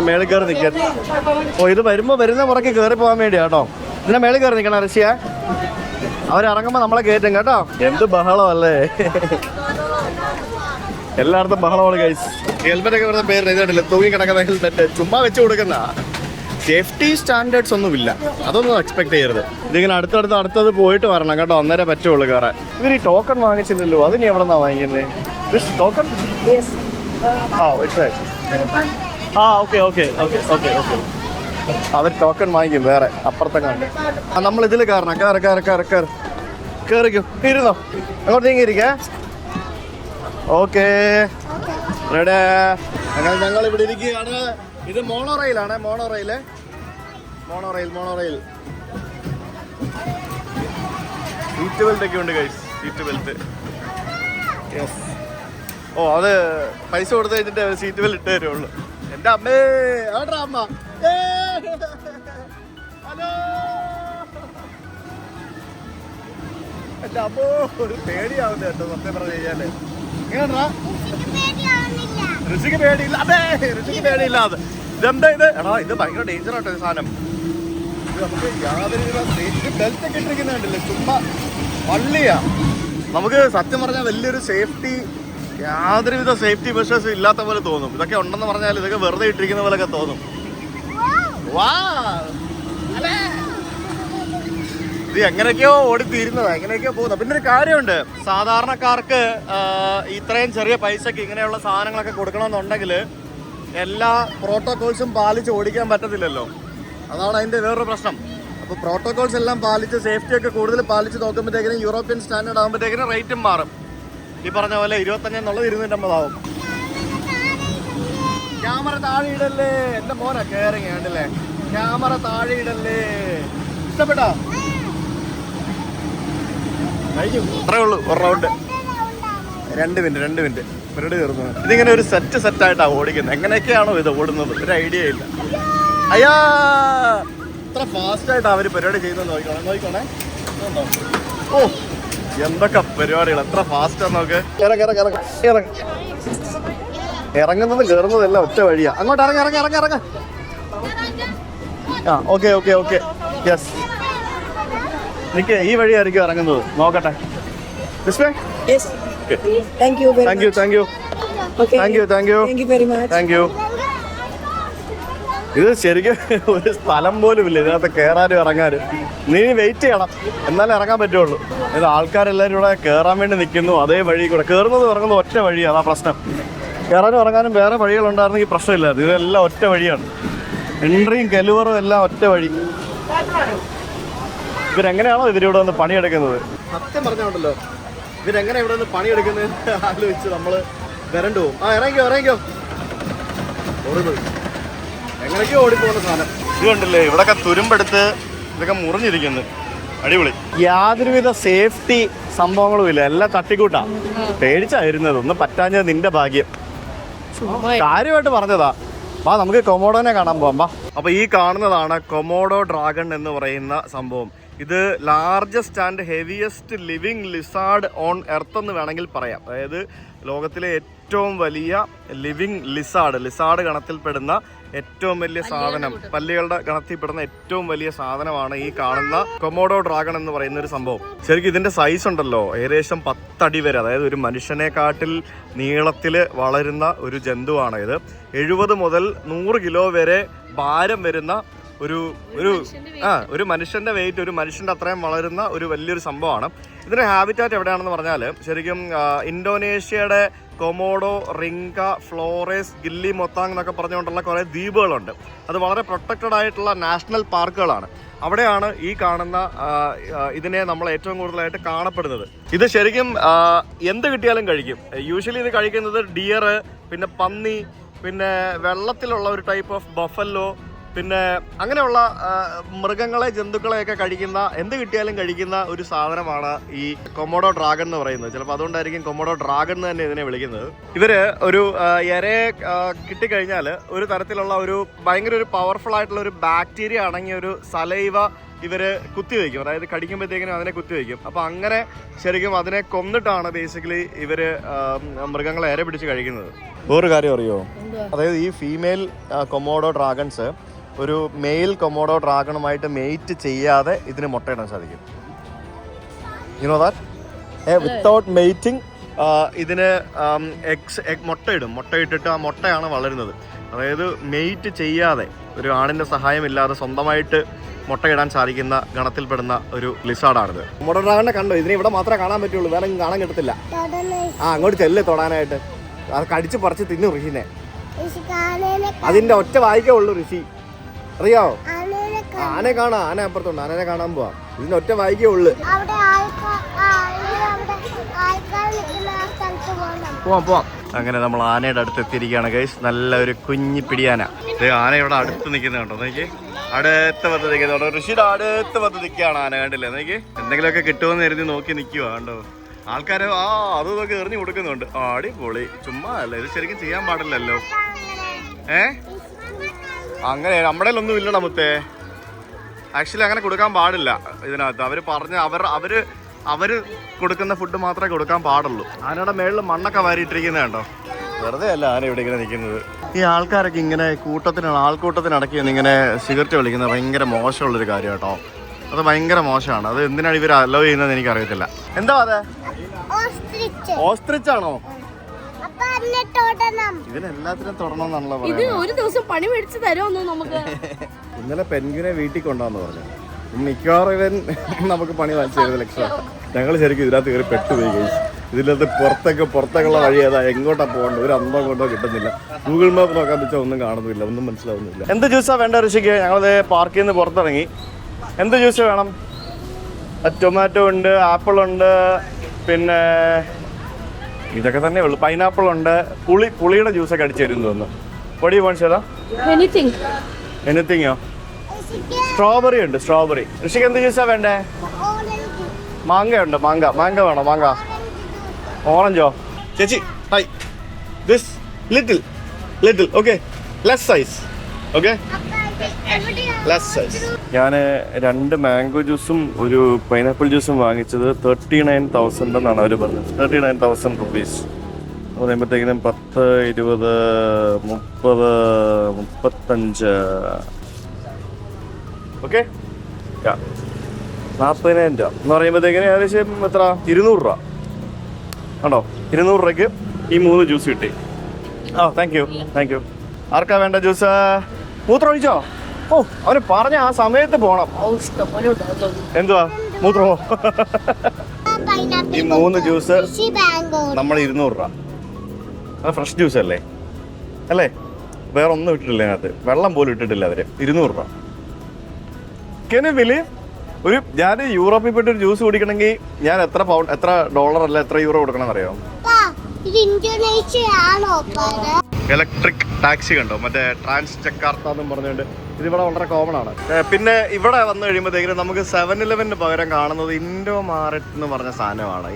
മേളിൽ കയറി നിൽക്കാൻ. ഇത് വരുന്ന പുറകെ കയറി പോകാൻ വേണ്ടിയാ കേട്ടോ. ഇതിന്റെ മേളിൽ കയറി നിൽക്കണം ഋഷിയ. അവരിറങ്ങുമ്പോ നമ്മളെ കയറ്റും കേട്ടോ. എന്ത് ബഹളം അല്ലേ. എല്ലായിടത്തും ബഹളമാണ് ഗൈസ്. ഹെൽമെറ്റ് ഒക്കെ വരുന്ന പേര് ഇതല്ല, തൂങ്ങി കിടക്കുന്ന ഹെൽമെറ്റ് ചുമ്മാ വെച്ച് കൊടുക്കുന്ന. സേഫ്റ്റി സ്റ്റാൻഡേർഡ്സ് ഒന്നുമില്ല, അതൊന്നും എക്സ്പെക്ട് ചെയ്യരുത്. ഇതിങ്ങനെ അടുത്തത് പോയിട്ട് വരണം കേട്ടോ. അന്നേരം പറ്റുള്ളൂ കയറാൻ. ഇവർ ഈ ടോക്കൺ വാങ്ങിച്ചില്ലല്ലോ, അത് നീ എവിടെ നിന്നാ വാങ്ങിക്കുന്നത്? ടോക്കൺ? ഓക്കെ. അവർ ടോക്കൺ വാങ്ങിക്കും വേറെ അപ്പുറത്തെ കണ്ട്. നമ്മൾ ഇതിൽ കയറണം. കയറിക്കോ. ഇരുന്നോ, അങ്ങോട്ട് നീങ്ങിയിരിക്കേ. Okay ready. ഞങ്ങൾ ഇവിടെ ഇരിക്കുകയാണ്. ഇത് മോണോറെയിലാണ്. മോണോറെയിൽ സീറ്റ് ബെൽറ്റ് ഒക്കെ ഉണ്ട് ഗൈസ്. Seat belt. യെസ്. അത് പൈസ കൊടുത്തു കഴിഞ്ഞിട്ട് സീറ്റ് ബെൽറ്റ് ഇട്ട് തരുള്ളൂ. എൻ്റെ അമ്മേ, ആടാ അമ്മ. ഹലോ. എൻ്റെ അമ്മോ, ഒരു പേടിയാവുന്ന കേട്ടോ സത്യം പറഞ്ഞു കഴിഞ്ഞാല്. എങ്ങനെയാ? ഋഷിക്ക് പേടിയില്ല. അതെ, ഋഷിക്ക് പേടിയില്ല. അത് ഇതെന്താ ഇത്? ഇത് ഭയങ്കര ഡേഞ്ചർ ആട്ടോ ഈ സാധനം. ഇത് നമുക്ക് യാതൊരു സേഫ്റ്റി ബെൽറ്റ് ഒക്കെ ഇട്ടിരിക്കുന്നുണ്ടല്ലേ, ചുമ്മാ വള്ളിയാ. നമുക്ക് സത്യം പറഞ്ഞാൽ വലിയൊരു യാതൊരുവിധ സേഫ്റ്റി മെഷേഴ്സ് ഇല്ലാത്ത പോലെ തോന്നും. ഇതൊക്കെ ഉണ്ടെന്ന് പറഞ്ഞാൽ ഇതൊക്കെ വെറുതെ ഇട്ടിരിക്കുന്ന പോലെയൊക്കെ തോന്നും. ഇത് എങ്ങനെയൊക്കെയോ ഓടിത്തീരുന്നതാ, എങ്ങനെയൊക്കെയോ പോകുന്നത്. പിന്നെ ഒരു കാര്യമുണ്ട്, സാധാരണക്കാർക്ക് ഇത്രയും ചെറിയ പൈസക്ക് ഇങ്ങനെയുള്ള സാധനങ്ങളൊക്കെ കൊടുക്കണമെന്നുണ്ടെങ്കിൽ എല്ലാ പ്രോട്ടോകോൾസും പാലിച്ച് ഓടിക്കാൻ പറ്റത്തില്ലല്ലോ. അതാണ് അതിൻ്റെ വേറൊരു പ്രശ്നം. അപ്പോൾ പ്രോട്ടോകോൾസ് എല്ലാം പാലിച്ച് സേഫ്റ്റി ഒക്കെ കൂടുതൽ പാലിച്ച് നോക്കുമ്പോഴത്തേക്കിനും യൂറോപ്യൻ സ്റ്റാൻഡേർഡ് ആകുമ്പോഴത്തേക്കിനും റേറ്റും മാറും. ഈ പറഞ്ഞ പോലെ 25 എന്നുള്ളത് 250 ആവും. ക്യാമറ താഴെ ഇടല്ലേ എൻ്റെ മോനെ. കയറിങ് കണ്ടില്ലേ, ക്യാമറ താഴെ ഇടല്ലേ. ഇഷ്ടപ്പെട്ടോ? കഴിഞ്ഞു, അത്രേ ഉള്ളൂ. ഒരു റൗണ്ട് 2 മിനിറ്റ് പരിപാടി തീർന്നു. ഇതിങ്ങനെ ഒരു സെറ്റായിട്ടാണ് ഓടിക്കുന്നത്. എങ്ങനെയൊക്കെയാണോ ഇത് ഓടുന്നത് ഒരു ഐഡിയ ഇല്ല. അയ്യാ, ഇത്ര ഫാസ്റ്റായിട്ടാണ് അവർ പരിപാടി ചെയ്യുന്നത്. നോക്കിക്കോണേ. ഓ, എന്തൊക്കെ പരിപാടികൾ, എത്ര ഫാസ്റ്റാന്ന് നോക്ക്. ഇറങ്ങുന്നത് കയറുന്നതെല്ലാം ഒറ്റ വഴിയാ. അങ്ങോട്ട് ഇറങ്ങ. Okay yes. നിക്ക് ഈ വഴിയായിരിക്കും ഇറങ്ങുന്നത്, നോക്കട്ടെ. This way? Yes. Okay. Thank you very Thank you, much. thank you. Okay. Thank you, thank you. Thank you very much. Thank you. ഇത് ശരിക്കും ഒരു സ്ഥലം പോലും ഇല്ല ഇതിനകത്ത് കയറാനും ഇറങ്ങാനും. നീ വെയിറ്റ് ചെയ്യണം, എന്നാലേ ഇറങ്ങാൻ പറ്റുള്ളൂ. ഇത് ആൾക്കാരെല്ലാവരും ഇവിടെ കയറാൻ വേണ്ടി നിൽക്കുന്നു. അതേ വഴി കൂടെ കയറുന്നത് ഇറങ്ങുന്നത് ഒറ്റ വഴിയാണ്, അതാ പ്രശ്നം. കയറാനും ഇറങ്ങാനും വേറെ വഴികളുണ്ടായിരുന്നെങ്കിൽ പ്രശ്നമില്ലായിരുന്നു. ഇതെല്ലാം ഒറ്റ വഴിയാണ്, എൻട്രിയും കെലുവറും എല്ലാം ഒറ്റ വഴി. ഇവരെങ്ങനെയാണോ ഇവരിവിടെ വന്ന് പണിയെടുക്കുന്നത്? സത്യം പറഞ്ഞോണ്ടല്ലോ, ഇവരെങ്ങനെ ഇവിടെ വന്ന് പണിയെടുക്കുന്നത് ആലോചിച്ച് നമ്മൾ വരണ്ടു പോകും. ഇറങ്ങിക്കോ എങ്ങനെയൊക്കെയോ ഓടിപ്പോകുന്ന സാധനം. ഇത് കണ്ടില്ലേ, ഇവിടെയൊക്കെ തുരുമ്പെടുത്ത് ഇതൊക്കെ മുറിഞ്ഞിരിക്കുന്നു. അടിപൊളി. യാതൊരുവിധ സേഫ്റ്റി സംഭവങ്ങളും ഇല്ല, എല്ലാം തട്ടിക്കൂട്ടാ. പേടിച്ചായിരുന്നത്, ഒന്നും പറ്റാഞ്ഞത് നിന്റെ ഭാഗ്യം. കാര്യമായിട്ട് പറഞ്ഞതാ. വാ നമുക്ക് കൊമോഡോനെ കാണാൻ പോകാം. വാ. അപ്പോൾ ഈ കാണുന്നതാണ് കൊമോഡോ ഡ്രാഗൺ എന്ന് പറയുന്ന സംഭവം. ഇത് largest and heaviest living lizard on earth എന്ന് വേണമെങ്കിൽ പറയാം. അതായത് ലോകത്തിലെ ഏറ്റവും വലിയ ലിവിങ് ലിസാർഡ് ഗണത്തിൽപ്പെടുന്ന ഏറ്റവും വലിയ സാധനം, പല്ലികളുടെ ഗണത്തിൽപ്പെടുന്ന ഏറ്റവും വലിയ സാധനമാണ് ഈ കാണുന്ന കൊമോഡോ ഡ്രാഗൺ എന്ന് പറയുന്ന ഒരു സംഭവം. ശരിക്കും ഇതിന്റെ സൈസ് ഉണ്ടല്ലോ, ഏകദേശം 10 അടി വരെ, അതായത് ഒരു മനുഷ്യനെക്കാട്ടിൽ നീളത്തിൽ വളരുന്ന ഒരു ജന്തുവാണ് ഇത്. 70 മുതൽ 100 കിലോ വരെ ഭാരം വരുന്ന ഒരു മനുഷ്യന്റെ വെയിറ്റ്, ഒരു മനുഷ്യന്റെ അത്രയും വളരുന്ന ഒരു വലിയൊരു സംഭവമാണ്. ഇതിന്റെ ഹാബിറ്റാറ്റ് എവിടെയാണെന്ന് പറഞ്ഞാൽ ശരിക്കും ഇന്തോനേഷ്യയുടെ കൊമോഡോ, റിങ്ക, ഫ്ലോറേസ്, ഗില്ലി മൊത്താങ് എന്നൊക്കെ പറഞ്ഞുകൊണ്ടുള്ള കുറേ ദ്വീപുകളുണ്ട്. അത് വളരെ പ്രൊട്ടക്റ്റഡ് ആയിട്ടുള്ള നാഷണൽ പാർക്കുകളാണ്. അവിടെയാണ് ഈ കാണുന്ന ഇതിനെ നമ്മൾ ഏറ്റവും കൂടുതലായിട്ട് കാണപ്പെടുന്നത്. ഇത് ശരിക്കും എന്ത് കിട്ടിയാലും കഴിക്കും. യൂഷ്വലി ഇത് കഴിക്കുന്നത് ഡിയർ, പിന്നെ പന്നി, പിന്നെ വെള്ളത്തിലുള്ള ഒരു ടൈപ്പ് ഓഫ് ബഫല്ലോ, പിന്നെ അങ്ങനെയുള്ള മൃഗങ്ങളെ, ജന്തുക്കളെയൊക്കെ കഴിക്കുന്ന, എന്ത് കിട്ടിയാലും കഴിക്കുന്ന ഒരു സാധനമാണ് ഈ കൊമോഡോ ഡ്രാഗൺ എന്ന് പറയുന്നത്. ചിലപ്പോൾ അതുകൊണ്ടായിരിക്കും കൊമോഡോ ഡ്രാഗൺ എന്ന് തന്നെ ഇതിനെ വിളിക്കുന്നത്. ഇവര് ഒരു ഇരയെ കിട്ടിക്കഴിഞ്ഞാൽ ഒരു തരത്തിലുള്ള ഒരു ഭയങ്കര ഒരു പവർഫുൾ ആയിട്ടുള്ള ഒരു ബാക്ടീരിയ അടങ്ങിയ ഒരു സലൈവ ഇവര് കുത്തിവെക്കും. അതായത് കടിക്കുമ്പോഴത്തേക്കിനും അതിനെ കുത്തിവെക്കും. അപ്പോൾ അങ്ങനെ ശരിക്കും അതിനെ കൊന്നിട്ടാണ് ബേസിക്കലി ഇവര് മൃഗങ്ങളെ ഇര പിടിച്ച് കഴിക്കുന്നത്. വേറൊരു കാര്യം അറിയോ? അതായത് ഈ ഫീമെയിൽ കൊമോഡോ ഡ്രാഗൺസ് ഒരു മെയിൽ കൊമോഡോ ഡ്രാഗണുമായിട്ട് മെയ്റ്റ് ചെയ്യാതെ ഇതിന് മുട്ടയിടാൻ സാധിക്കും. You know that? Without mating ഇതിന് മുട്ടയിട്ടിട്ട് ആ മുട്ടയാണ് വളരുന്നത്. അതായത് മെയ്റ്റ് ചെയ്യാതെ, ഒരു ആണിൻ്റെ സഹായമില്ലാതെ സ്വന്തമായിട്ട് മുട്ടയിടാൻ സാധിക്കുന്ന ഗണത്തിൽപ്പെടുന്ന ഒരു ലിസാർഡാണിത്. കൊമോഡോ ഡ്രാഗണിനെ കണ്ടോ? ഇതിനെ ഇവിടെ മാത്രമേ കാണാൻ പറ്റുള്ളൂ, വേറെ കാണാൻ കിട്ടത്തില്ല. അങ്ങോട്ട് ചെല്ല് തൊടാനായിട്ട്. അത് കടിച്ച് പറിച്ച് തിന്നു ഋഷിനെ. അതിന്റെ ഒറ്റ വായിക്കേ ഉള്ളൂ ഋഷി, അറിയോ? ആനെ കാണാം, ആന അപ്പുറത്തുണ്ട്, ആനനെ കാണാൻ പോവാം. ഇതിന്റെ ഒറ്റ വായിക്കേ ഉള്ളു. പോവാം. അങ്ങനെ നമ്മൾ ആനയുടെ അടുത്ത് എത്തിയിരിക്കുകയാണ് ഗൈസ്. നല്ല ഒരു കുഞ്ഞി പിടിയാന. ആനയുടെ അടുത്ത് നിൽക്കുന്ന കണ്ടോ? നോക്കി, അടുത്ത് വന്ന് നിൽക്കുന്നുണ്ടോ? ഋഷിയുടെ അടുത്ത് വന്ന് നിൽക്കുകയാണ് ആന, കണ്ടില്ലേ? നോക്കി, എന്തെങ്കിലുമൊക്കെ കിട്ടുമെന്ന് കരുതി നോക്കി നിൽക്കുക. കണ്ടോ ആൾക്കാര്? അതൊക്കെ എറിഞ്ഞു കൊടുക്കുന്നുണ്ട്. അടിപൊളി. ചുമ്മാ അല്ല, ഇത് ശരിക്കും ചെയ്യാൻ പാടില്ലല്ലോ. അങ്ങനെ നമ്മുടെ ഒന്നും ഇല്ലടാ മുത്തേ. ആക്ച്വലി അങ്ങനെ കൊടുക്കാൻ പാടില്ല ഇതിനകത്ത്. അവർ പറഞ്ഞ് അവര് കൊടുക്കുന്ന ഫുഡ് മാത്രമേ കൊടുക്കാൻ പാടുള്ളൂ. ആനയുടെ മേളിൽ മണ്ണൊക്കെ വാരിയിട്ടിരിക്കുന്നത് കണ്ടോ? വെറുതെ അല്ല ആന ഇവിടെ ഇങ്ങനെ നിൽക്കുന്നത്. ഈ ആൾക്കാരൊക്കെ ഇങ്ങനെ ആൾക്കൂട്ടത്തിനടക്കി ഇങ്ങനെ സിഗരറ്റ് വലിക്കുന്നത് ഭയങ്കര മോശമുള്ളൊരു കാര്യം കേട്ടോ. അത് ഭയങ്കര മോശമാണ്. അത് എന്തിനാണ് ഇവർ അലോ ചെയ്യുന്നത് എനിക്കറിയത്തില്ല. എന്താ അതെ? ഓസ്ട്രിച്ച് ആണോ? ഇതിനെല്ലാത്തിനും തൊടണമെന്നാണല്ലോ പറയുന്നത്. ഒരു ദിവസം പണി മേടിച്ച് തരുമോ നമുക്ക്? ഇന്നലെ പെൻഗ്വിനെ വീട്ടിൽ കൊണ്ടാന്ന് പറഞ്ഞു. മിക്കവാറും ഇവൻ നമുക്ക് പണി വാങ്ങിച്ചു തരുന്ന ലക്ഷ്യം. ഞങ്ങൾ ശരിക്കും ഇതിനകത്ത് കയറി പെട്ടുപോയി കഴിച്ചു. ഇതിനകത്ത് പുറത്തേക്കുള്ള വഴി ഏതാ, എങ്ങോട്ടാ പോകേണ്ടത്, ഒരു അന്തം കൊണ്ടോ കിട്ടുന്നില്ല. ഗൂഗിൾ മാപ്പ് നോക്കാൻ വെച്ചാൽ ഒന്നും കാണുന്നില്ല, ഒന്നും മനസ്സിലാവുന്നില്ല. എന്ത് ജ്യൂസാ വേണ്ട ഋഷിക്ക്? ഞങ്ങളത് പാർക്കിൽ നിന്ന് പുറത്തിറങ്ങി. എന്ത് ജ്യൂസ് വേണം? ടൊമാറ്റോ ഉണ്ട്, ആപ്പിൾ ഉണ്ട്, പിന്നെ ഇതൊക്കെ തന്നെ ഉള്ളു. പൈനാപ്പിൾ ഉണ്ട്, പുളിയുടെ ജ്യൂസൊക്കെ അടിച്ചു തരും തോന്നുന്നു. പൊടി പോണിച്ചതാ? എനിത്തിങ്ങോ? സ്ട്രോബെറി ഉണ്ട്, സ്ട്രോബെറി. ഋഷിക്ക് എന്ത് ജ്യൂസാ വേണ്ടേ? മാങ്ങ ഉണ്ട്, മാങ്ങ വേണോ? മാങ്ങ, ഓറഞ്ചോ? ചേച്ചി high, this little okay, less size okay, less size. ഞാൻ 2 മാംഗോ ജ്യൂസും ഒരു പൈനാപ്പിൾ ജ്യൂസും വാങ്ങിച്ചത് 39,000 എന്നാണ് അവർ പറഞ്ഞത്. 39,000 റുപ്പീസ്. അപ്പോൾ പറയുമ്പോഴത്തേക്കിനും 10, 20, 30, 35 ഓക്കെ. 40,000 രൂപ എന്ന് പറയുമ്പോഴത്തേക്കിന് ഏകദേശം എത്ര 200 രൂപ ആണോ? 200 രൂപയ്ക്ക് ഈ 3 ജ്യൂസ് കിട്ടി. Thank you. ആർക്കാ വേണ്ട ജ്യൂസ്? മൂത്രം ഒഴിച്ചോ? ഓ, അവന് പറഞ്ഞ ആ സമയത്ത് പോണം. എന്തുവാ മൂത്രമോ? ഈ 3 ജ്യൂസ് നമ്മൾ 200 രൂപ. അത് ഫ്രഷ് ജ്യൂസ് അല്ലേ? വേറെ ഒന്നും ഇട്ടിട്ടില്ല അതിനകത്ത്, വെള്ളം പോലും ഇട്ടിട്ടില്ല അവര്. 200 രൂപ. കെനിവില് ഞാൻ യൂറോപ്പിൽ പോയിട്ട് ഒരു ജ്യൂസ് കുടിക്കണമെങ്കിൽ ഞാൻ എത്ര ഡോളർ അല്ല എത്ര യൂറോ കൊടുക്കണം അറിയോ? ഇലക്ട്രിക് ടാക്സി കണ്ടോ? മറ്റേ ട്രാൻസ് ജക്കാർത്ത എന്നും പറഞ്ഞുകൊണ്ട് ഇതിവിടെ വളരെ കോമൺ ആണ്. പിന്നെ ഇവിടെ വന്നു കഴിയുമ്പോഴത്തേക്കും നമുക്ക് 7-Eleven പകരം കാണുന്നത് ഇൻഡോമാർട്ട് എന്ന് പറഞ്ഞ സാധനമാണ്.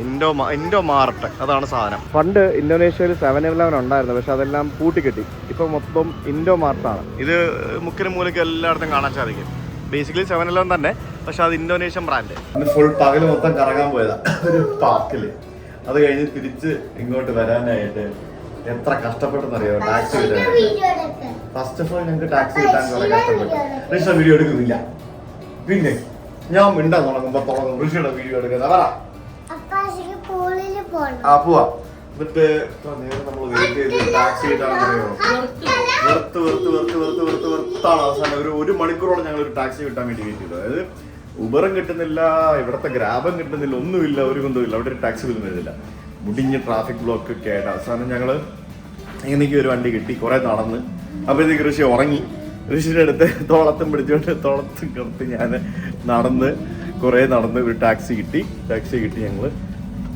ഇൻഡോമാർട്ട് അതാണ് സാധനം. പണ്ട് ഇന്തോനേഷ്യയിൽ 7-Eleven ഉണ്ടായിരുന്നു, പക്ഷെ അതെല്ലാം പൂട്ടിക്കെട്ടി. ഇപ്പൊ മൊത്തം ഇൻഡോമാർട്ടാണ്. ഇത് മുക്കിന് മൂലയ്ക്ക് എല്ലായിടത്തും കാണാൻ സാധിക്കും. ബേസിക്കലി 7-Eleven തന്നെ, പക്ഷെ അത് ഇന്തോനേഷ്യൻ ബ്രാൻഡ്. ഫുൾ പകല് മൊത്തം കറങ്ങാൻ പോയതാ ഒരു പാർക്കില്. അത് കഴിഞ്ഞ് തിരിച്ച് ഇങ്ങോട്ട് വരാനായിട്ട് എത്ര കഷ്ടപ്പെട്ടെന്നറിയോ ടാക്സി കിട്ടാൻ. ഫസ്റ്റ് ഓഫ് ഓൾ ഞങ്ങൾക്ക് ടാക്സി കിട്ടാൻ കുറെ കഷ്ടപ്പെട്ടു. ഋഷ വീഡിയോ എടുക്കുന്നില്ല. പിന്നെ ഞാൻ മിണ്ടാൻ തുടങ്ങും ഋഷിയുടെ വീഡിയോ എടുക്കുന്നത്. പോവാ. എന്നിട്ട് നമ്മൾ വെയിറ്റ് ചെയ്ത് ടാക്സി കിട്ടാണെന്നറിയോ വെർത്താണ് അവസാനം. ഒരു മണിക്കൂറോളം ഞങ്ങൾ ഒരു ടാക്സി കിട്ടാൻ വേണ്ടി വെയിറ്റ് ചെയ്തു. അതായത് ഉബറും കിട്ടുന്നില്ല, ഇവിടുത്തെ ഗ്രാബും കിട്ടുന്നില്ല, ഒന്നുമില്ല, ഒരു ബന്ധമില്ല. അവിടെ ഒരു ടാക്സി പോലും വരുന്നില്ല. മുടിഞ്ഞ് ട്രാഫിക് ബ്ലോക്ക് ഒക്കെ ആയിട്ട് അവസാനം ഞങ്ങള് എനിക്ക് ഒരു വണ്ടി കിട്ടി. കുറെ നടന്ന് അപ്പോഴത്തേക്ക് ഋഷി ഉറങ്ങി. ഋഷിയുടെ അടുത്ത് തോളത്തും പിടിച്ചുകൊണ്ട് തോളത്തും കിടത്തി ഞാൻ കുറെ നടന്ന് ഒരു ടാക്സി കിട്ടി. ഞങ്ങള്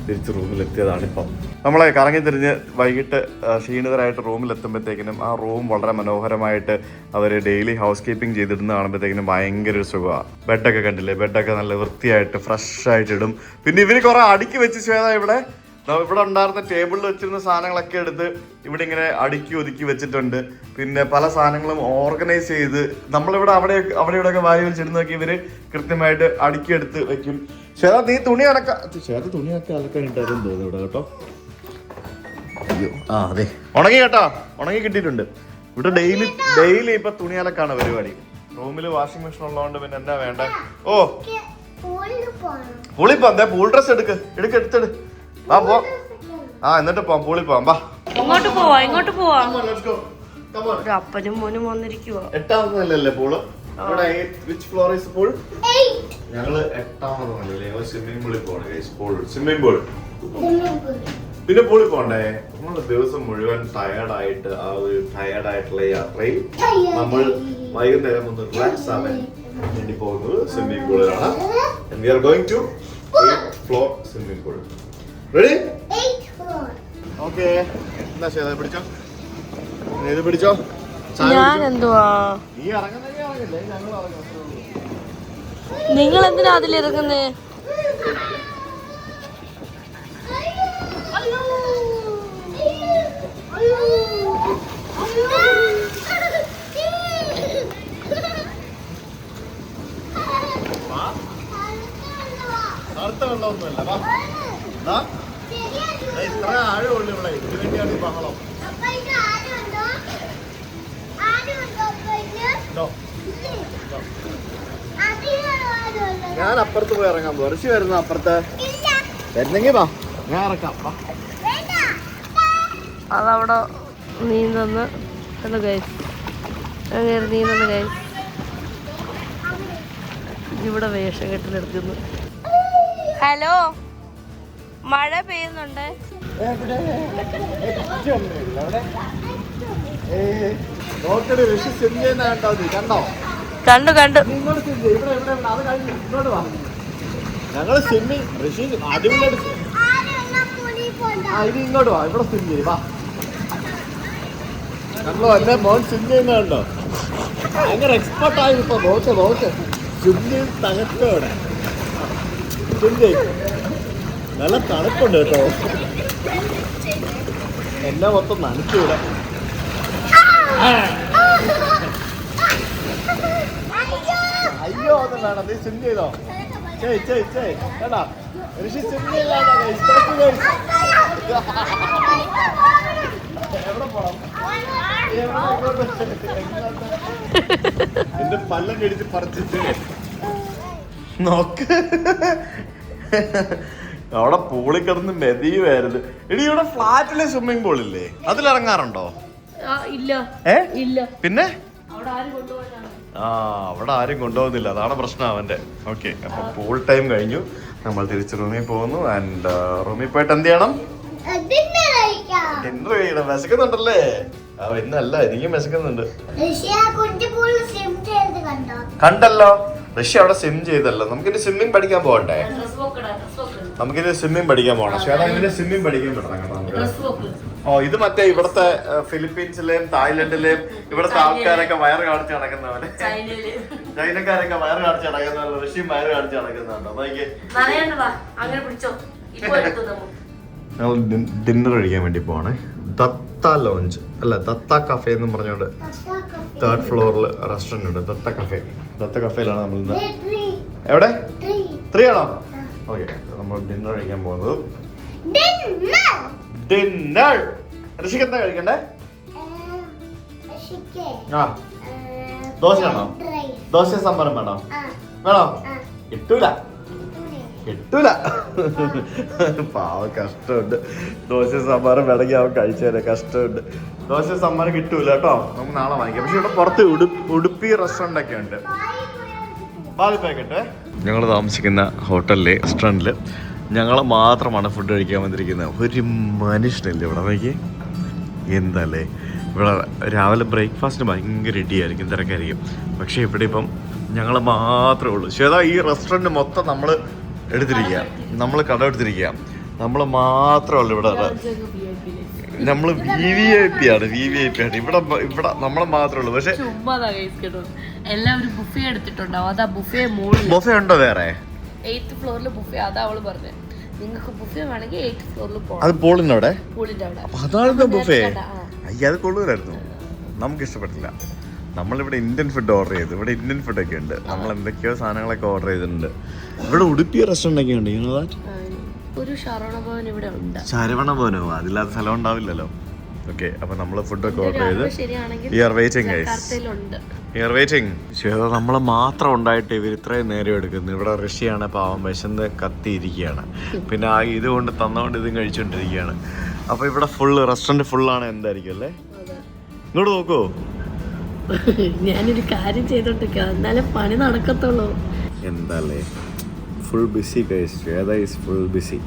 തിരിച്ച് റൂമിലെത്തിയതാണ്. ഇപ്പം നമ്മളെ കറങ്ങി തിരിഞ്ഞ് വൈകിട്ട് ക്ഷീണിതരായിട്ട് റൂമിലെത്തുമ്പോഴത്തേക്കിനും ആ റൂം വളരെ മനോഹരമായിട്ട് അവർ ഡെയിലി ഹൗസ് കീപ്പിംഗ് ചെയ്തിടുന്ന കാണുമ്പോഴത്തേക്കിനും ഭയങ്കര ഒരു സുഖമാണ്. ബെഡൊക്കെ കണ്ടില്ലേ? ബെഡൊക്കെ നല്ല വൃത്തിയായിട്ട് ഫ്രഷ് ആയിട്ട് ഇടും. പിന്നെ ഇവര് കുറെ അടുക്കി വെച്ച് ശ്വേത ഇവിടെ ഉണ്ടായിരുന്ന ടേബിളിൽ വെച്ചിരുന്ന സാധനങ്ങളൊക്കെ എടുത്ത് ഇവിടെ ഇങ്ങനെ അടുക്കി ഒതുക്കി വെച്ചിട്ടുണ്ട്. പിന്നെ പല സാധനങ്ങളും ഓർഗനൈസ് ചെയ്ത് നമ്മളിവിടെ അവിടെ ഇവിടെയൊക്കെ വാരി വെച്ചിടുന്നൊക്കെ ഇവര് കൃത്യമായിട്ട് അടുക്കി എടുത്ത് വെക്കും. ശ്വേത നീ തുണിയൊക്കെ അലക്കാനിട്ടായിരുന്നു തോന്നുന്നു ഇവിടെ കേട്ടോ. അയ്യോ അതെ, ഉണങ്ങി കേട്ടോ, ഉണങ്ങി കിട്ടിയിട്ടുണ്ട്. ഇവിടെ ഡെയിലി ഇപ്പൊ തുണി അലക്കാണ് പരിപാടി. റൂമിൽ വാഷിംഗ് മെഷീൻ ഉള്ളതുകൊണ്ട് പിന്നെ എന്താ വേണ്ട? പൂളിൽ പോവാം. പൂൾ ഡ്രസ് എടുത്തെടു. എന്നിട്ട് പോവാം, പൂളിൽ പോവാം. ഇങ്ങോട്ട് പോവാ. ഒരു അപ്പനും മോനും വന്നിരിക്കുവാ. 8ാമതല്ലേ പൂള്? പൂൾ ഞങ്ങള് 8ാമത് സ്വിമ്മിംഗ് പൂളിൽ പോകണം. സ്വിമ്മിംഗ് പൂൾ പിന്നെ പൂളിൽ പോകണ്ടേ? നമ്മള് ദിവസം മുഴുവൻ ടയേർഡായിട്ട് ആ ഒരു ടയേർഡായിട്ടുള്ള യാത്രയിൽ നമ്മൾ വൈകുന്നേരം ഒന്ന് റിലാക്സ് ആവാൻ വേണ്ടി പോകുന്നത് swimming പൂളിലാണ്. And we are going to 8th floor swimming pool. Ready? 8th floor. Okay. എന്നാ ശരി, ഇത് പിടിച്ചോ. ഞാൻ എന്തുവാ? നീ ഇറങ്ങുന്നെങ്കിൽ ഇറങ്ങില്ലേ, ഞങ്ങൾ ഇറങ്ങും. നിങ്ങൾ എന്തിനാ അതിലിറങ്ങുന്നേ? തണുത്ത വെള്ളമൊന്നുമല്ല. ഇത്ര ആഴമുള്ളൂ ഇവിടെ. ഇതിനു വേണ്ടിയാണ് ഈ ബഹളം. ഞാൻ അപ്പുറത്ത് പോയി ഇറങ്ങാൻ പോവാ. ഋഷി വരുന്ന അപ്പുറത്ത് വരുന്നെങ്കിൽ വാ, ഞാൻ ഇറക്കാം. അതവിടെ നീന്തുന്നു ഗൈസ്. നീന്തുന്നു ഗൈസ്. ഇവിടെ വേഷം കെട്ടിലെടുക്കുന്നു. ഹലോ, മഴ പെയ്യുന്നുണ്ട്. കണ്ടു. ഞങ്ങള് സ്വിമ്മിങ് ഋഷി അടിപൊളിയായിട്ട് ഇത് ഇങ്ങോട്ട് വാ, ഇവിടെ സ്വിം ചെയ്യും. വാ, ഞങ്ങളോ എന്നെ മോൻ സ്വിം ചെയ്യുന്ന കണ്ടോ? ഭയങ്കര എക്സ്പെർട്ടായി ഇപ്പൊ. നോക്ക് സ്വിം ചെയ്ത് തകർത്തോടെ സ്വിം ചെയ്യും. നല്ല തണുപ്പുണ്ട് കേട്ടോ. എന്നെ മൊത്തം നനച്ചുവിടാം. അയ്യോ ഒന്നും വേണം, നീ സ്വിം ചെയ്തോ. കേട്ടാ ഋഷി സ്വിം ചെയ്യില്ല. എവിടെ പോണം? എന്റെ പല്ലം കടിച്ച് പറിച്ചിട്ട് നോക്ക് അവിടെ പൂളിൽ കിടന്ന് മെതിയുമായിരുന്നു. എടി ഇവിടെ ഫ്ലാറ്റിലെ സ്വിമ്മിംഗ് പൂൾ ഇല്ലേ, അതിലിറങ്ങാറുണ്ടോ? ഇല്ല. ഇല്ല. പിന്നെ അവിടെ ആരും കൊണ്ടുപോകാനാണ്. അവിടെ ആരും കൊണ്ടുപോകുന്നില്ല, അതാണ് പ്രശ്നം അവന്റെ. ഓക്കെ, അപ്പൊ പൂൾ ടൈം കഴിഞ്ഞു, നമ്മൾ തിരിച്ച് റൂമിൽ പോകുന്നു. ആൻഡ് റൂമിൽ പോയിട്ട് എന്ത് ചെയ്യണം? ഡിന്നർ കഴിയണം. വിശക്കുന്നുണ്ടല്ലേ? ഇന്നല്ല, എനിക്കും വിശക്കുന്നുണ്ട്. കണ്ടല്ലോ, റഷ്യ അവിടെ സ്വിം ചെയ്തല്ലോ. നമുക്കിനി സ്വിമ്മിങ് പഠിക്കാൻ പോകണ്ടേ? നമുക്കിനി സ്വിമ്മിങ് പഠിക്കാൻ പോകണം. പക്ഷേ സ്വിമ്മിങ് പഠിക്കാൻ പറ്റണം കേട്ടോ നമുക്ക്. ഇത് മറ്റേ ഇവിടത്തെ ഫിലിപ്പീൻസിലെയും തായ്ലൻഡിലെയും ഇവിടത്തെ ആൾക്കാരൊക്കെ വയറ് കാണിച്ച് നടക്കുന്നവരെ, ചൈനക്കാരൊക്കെ വയറ് കാണിച്ച് നടക്കുന്നവരെ, റഷ്യയും വയറ് കാണിച്ച് നടക്കുന്നുണ്ടോ? ഞങ്ങൾ ഡിന്നർ കഴിക്കാൻ വേണ്ടി പോവാണ്. ദത്ത ലോഞ്ച് അല്ല, ദത്ത കഫേ എന്നും പറഞ്ഞോണ്ട് 3rd ഫ്ലോറിൽ റെസ്റ്റോറന്റ് ഉണ്ട്. ദത്ത കഫേ. ദത്ത കഫേയിലാണ് നമ്മൾ ഇന്ന്. എവിടെ? 3 ആണോ? ഓക്കെ, നമ്മൾ ഡിന്നർ കഴിക്കാൻ പോകുന്നത്. ഡിന്നർ ഋഷിക്ക് എന്താ കഴിക്കണ്ടേ? ദോശയാണോ? ദോശ സാമ്പാറും വേണോ? വേണോ? കിട്ടൂല. പാവ, കഷ്ടമുണ്ട്. ദോശ സാമ്പാറും വേണമെങ്കിൽ അവൻ കഴിച്ചേരെ. കഷ്ടമുണ്ട്. ദോശ സാമ്പാർ കിട്ടൂല കേട്ടോ, നമുക്ക് നാളെ വാങ്ങിക്കാം. പക്ഷെ ഇവിടെ പുറത്ത് ഉടുപ്പി റെസ്റ്റോറൻ്റ് ഒക്കെ ഉണ്ട്. പാല് പാക്കറ്റ്. ഞങ്ങൾ താമസിക്കുന്ന ഹോട്ടലിലെ റെസ്റ്റോറൻറ്റിൽ ഞങ്ങൾ മാത്രമാണ് ഫുഡ് കഴിക്കാൻ വന്നിരിക്കുന്നത്. ഒരു മനുഷ്യനില്ല ഇവിടെ. നോക്കി എന്തല്ലേ, ഇവിടെ രാവിലെ ബ്രേക്ക്ഫാസ്റ്റിന് ഭയങ്കര ഇടിയായിരിക്കും, തിരക്കായിരിക്കും. പക്ഷേ ഇവിടെ ഇപ്പം ഞങ്ങൾ മാത്രമേ ഉള്ളൂ. ശ്വേത, ഈ റെസ്റ്റോറൻറ്റ് മൊത്തം നമ്മൾ എടുത്തിരിക്കുക, നമ്മൾ കട എടുത്തിരിക്കുക, നമ്മൾ മാത്രമേ ഉള്ളൂ ഇവിടെ. നമ്മൾ VVIP ആണ്. ഇവിടെ നമ്മളെ മാത്രമേ ഉള്ളൂ. പക്ഷെ എല്ലാവരും ബുഫേ എടുത്തിട്ടുണ്ടാവും. അതാ ബുഫേ ഉണ്ടോ വേറെ? 8th ഫ്ലോറിൽ ബുഫേ. അതാ അവള് പറഞ്ഞത്, നിങ്ങൾക്ക് ബുഫേ വേണമെങ്കിൽ 8th ഫ്ലോറിൽ പോകാം. അത് പൂളിന്റെ അവിടെ. അപ്പൊ അതാണ് ബുഫേ. അയ്യ, അത് കൊള്ളൂരായിരുന്നു, നമുക്ക് ഇഷ്ടപ്പെട്ടില്ല. നമ്മളിവിടെ ഇന്ത്യൻ ഫുഡ് ഓർഡർ ചെയ്തു. ഇവിടെ ഇന്ത്യൻ ഫുഡൊക്കെ ഉണ്ട്. നമ്മൾ എന്തൊക്കെയോ സാധനങ്ങളൊക്കെ ഓർഡർ ചെയ്തിട്ടുണ്ട്. ഇവിടെ ഉടുപ്പി റെസ്റ്റോറൻ്റ് ഒക്കെ ഉണ്ട്. ഒരു ശരവണഭവൻ ഇവിടെ ഉണ്ട്. ശരവണഭവനോ? അതില്ലാത്ത സ്ഥലം ഉണ്ടാവില്ലല്ലോ. ഓക്കെ, അപ്പൊ നമ്മള് ഫുഡൊക്കെ ഓർഡർ ചെയ്ത് ശ്വേത, നമ്മള് മാത്രം ഉണ്ടായിട്ട് ഇവർ ഇത്രയും നേരം എടുക്കുന്നു. ഇവിടെ റഷ്യയാണ് പാവം, വിശന്ന് കത്തിയിരിക്കുകയാണ്. പിന്നെ ഇതുകൊണ്ട് തന്നോണ്ട് ഇതും കഴിച്ചുകൊണ്ടിരിക്കുകയാണ്. അപ്പൊ ഇവിടെ ഫുള്ള് റെസ്റ്റോറൻറ്റ് ഫുള്ളാണ്. എന്തായിരിക്കും അല്ലേ? ഇങ്ങോട്ട് നോക്കൂ. ഞാനൊരു കാര്യം ചെയ്തോണ്ടിരിക്കുക, എന്നാലേ പണി നടക്കത്തുള്ളൂ. എന്താല്ലേ, full busy guys. Shweta is full busy.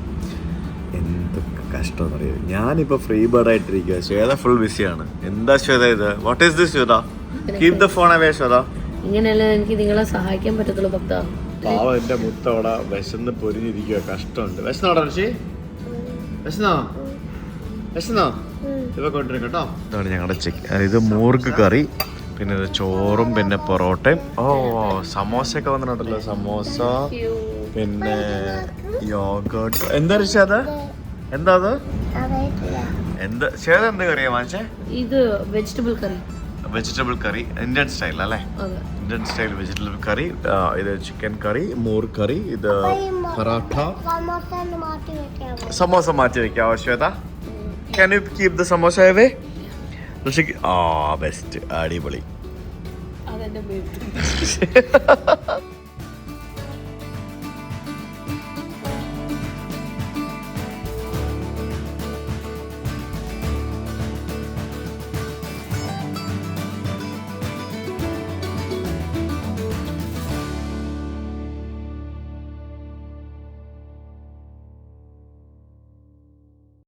എന്തൊക്കെ കഷ്ടമെന്ന് അറിയാം. ഞാനിപ്പോൾ ഫ്രീ ബേർഡ് ആയിട്ടിരിക്കുക, ശ്വേത ഫുൾ ബിസിയാണ്. എന്താ ശ്വേത ഇത്? What is this Shweta? Keep the phone away Shweta. ഇങ്ങനെയല്ല എനിക്ക് നിങ്ങളെ സഹായിക്കാൻ പറ്റത്തുള്ളൂ ഭക്ത. പാവം എൻ്റെ മുത്തവിടെ വിശന്ന് പൊരിഞ്ഞിരിക്കുക. കഷ്ടമുണ്ട്. വിശന്നോടാ ഋഷി? വിശന്നോ? ഇവ കൊണ്ടുവരും കേട്ടോ. ഇതാണ് ഞങ്ങളുടെ ഇത് മൂർക്ക് കറി, പിന്നെ ഇത് ചോറും, പിന്നെ പൊറോട്ടയും. സമോസയൊക്കെ വന്നിട്ടുണ്ടല്ലോ. സമോസ, പിന്നെ യോഗട്ട്. എന്താ ഋഷി അത്? എന്താ അത്? എന്താ ശ്വേത, എന്ത് കറിയാ വാങ്ങിച്ചേ? ഇത് വെജിറ്റബിൾ കറി. ഇന്ത്യൻ സ്റ്റൈൽ അല്ലേ? ഇന്ത്യൻ സ്റ്റൈൽ വെജിറ്റബിൾ കറി. ഇത് ചിക്കൻ കറി, മൂർ കറി, ഇത് പൊറോട്ട. സമോസ മാറ്റി വെക്കാവോ Shweta? Can you keep the samosa away? ഋഷിക്ക് ബെസ്റ്റ്, അടിപൊളി.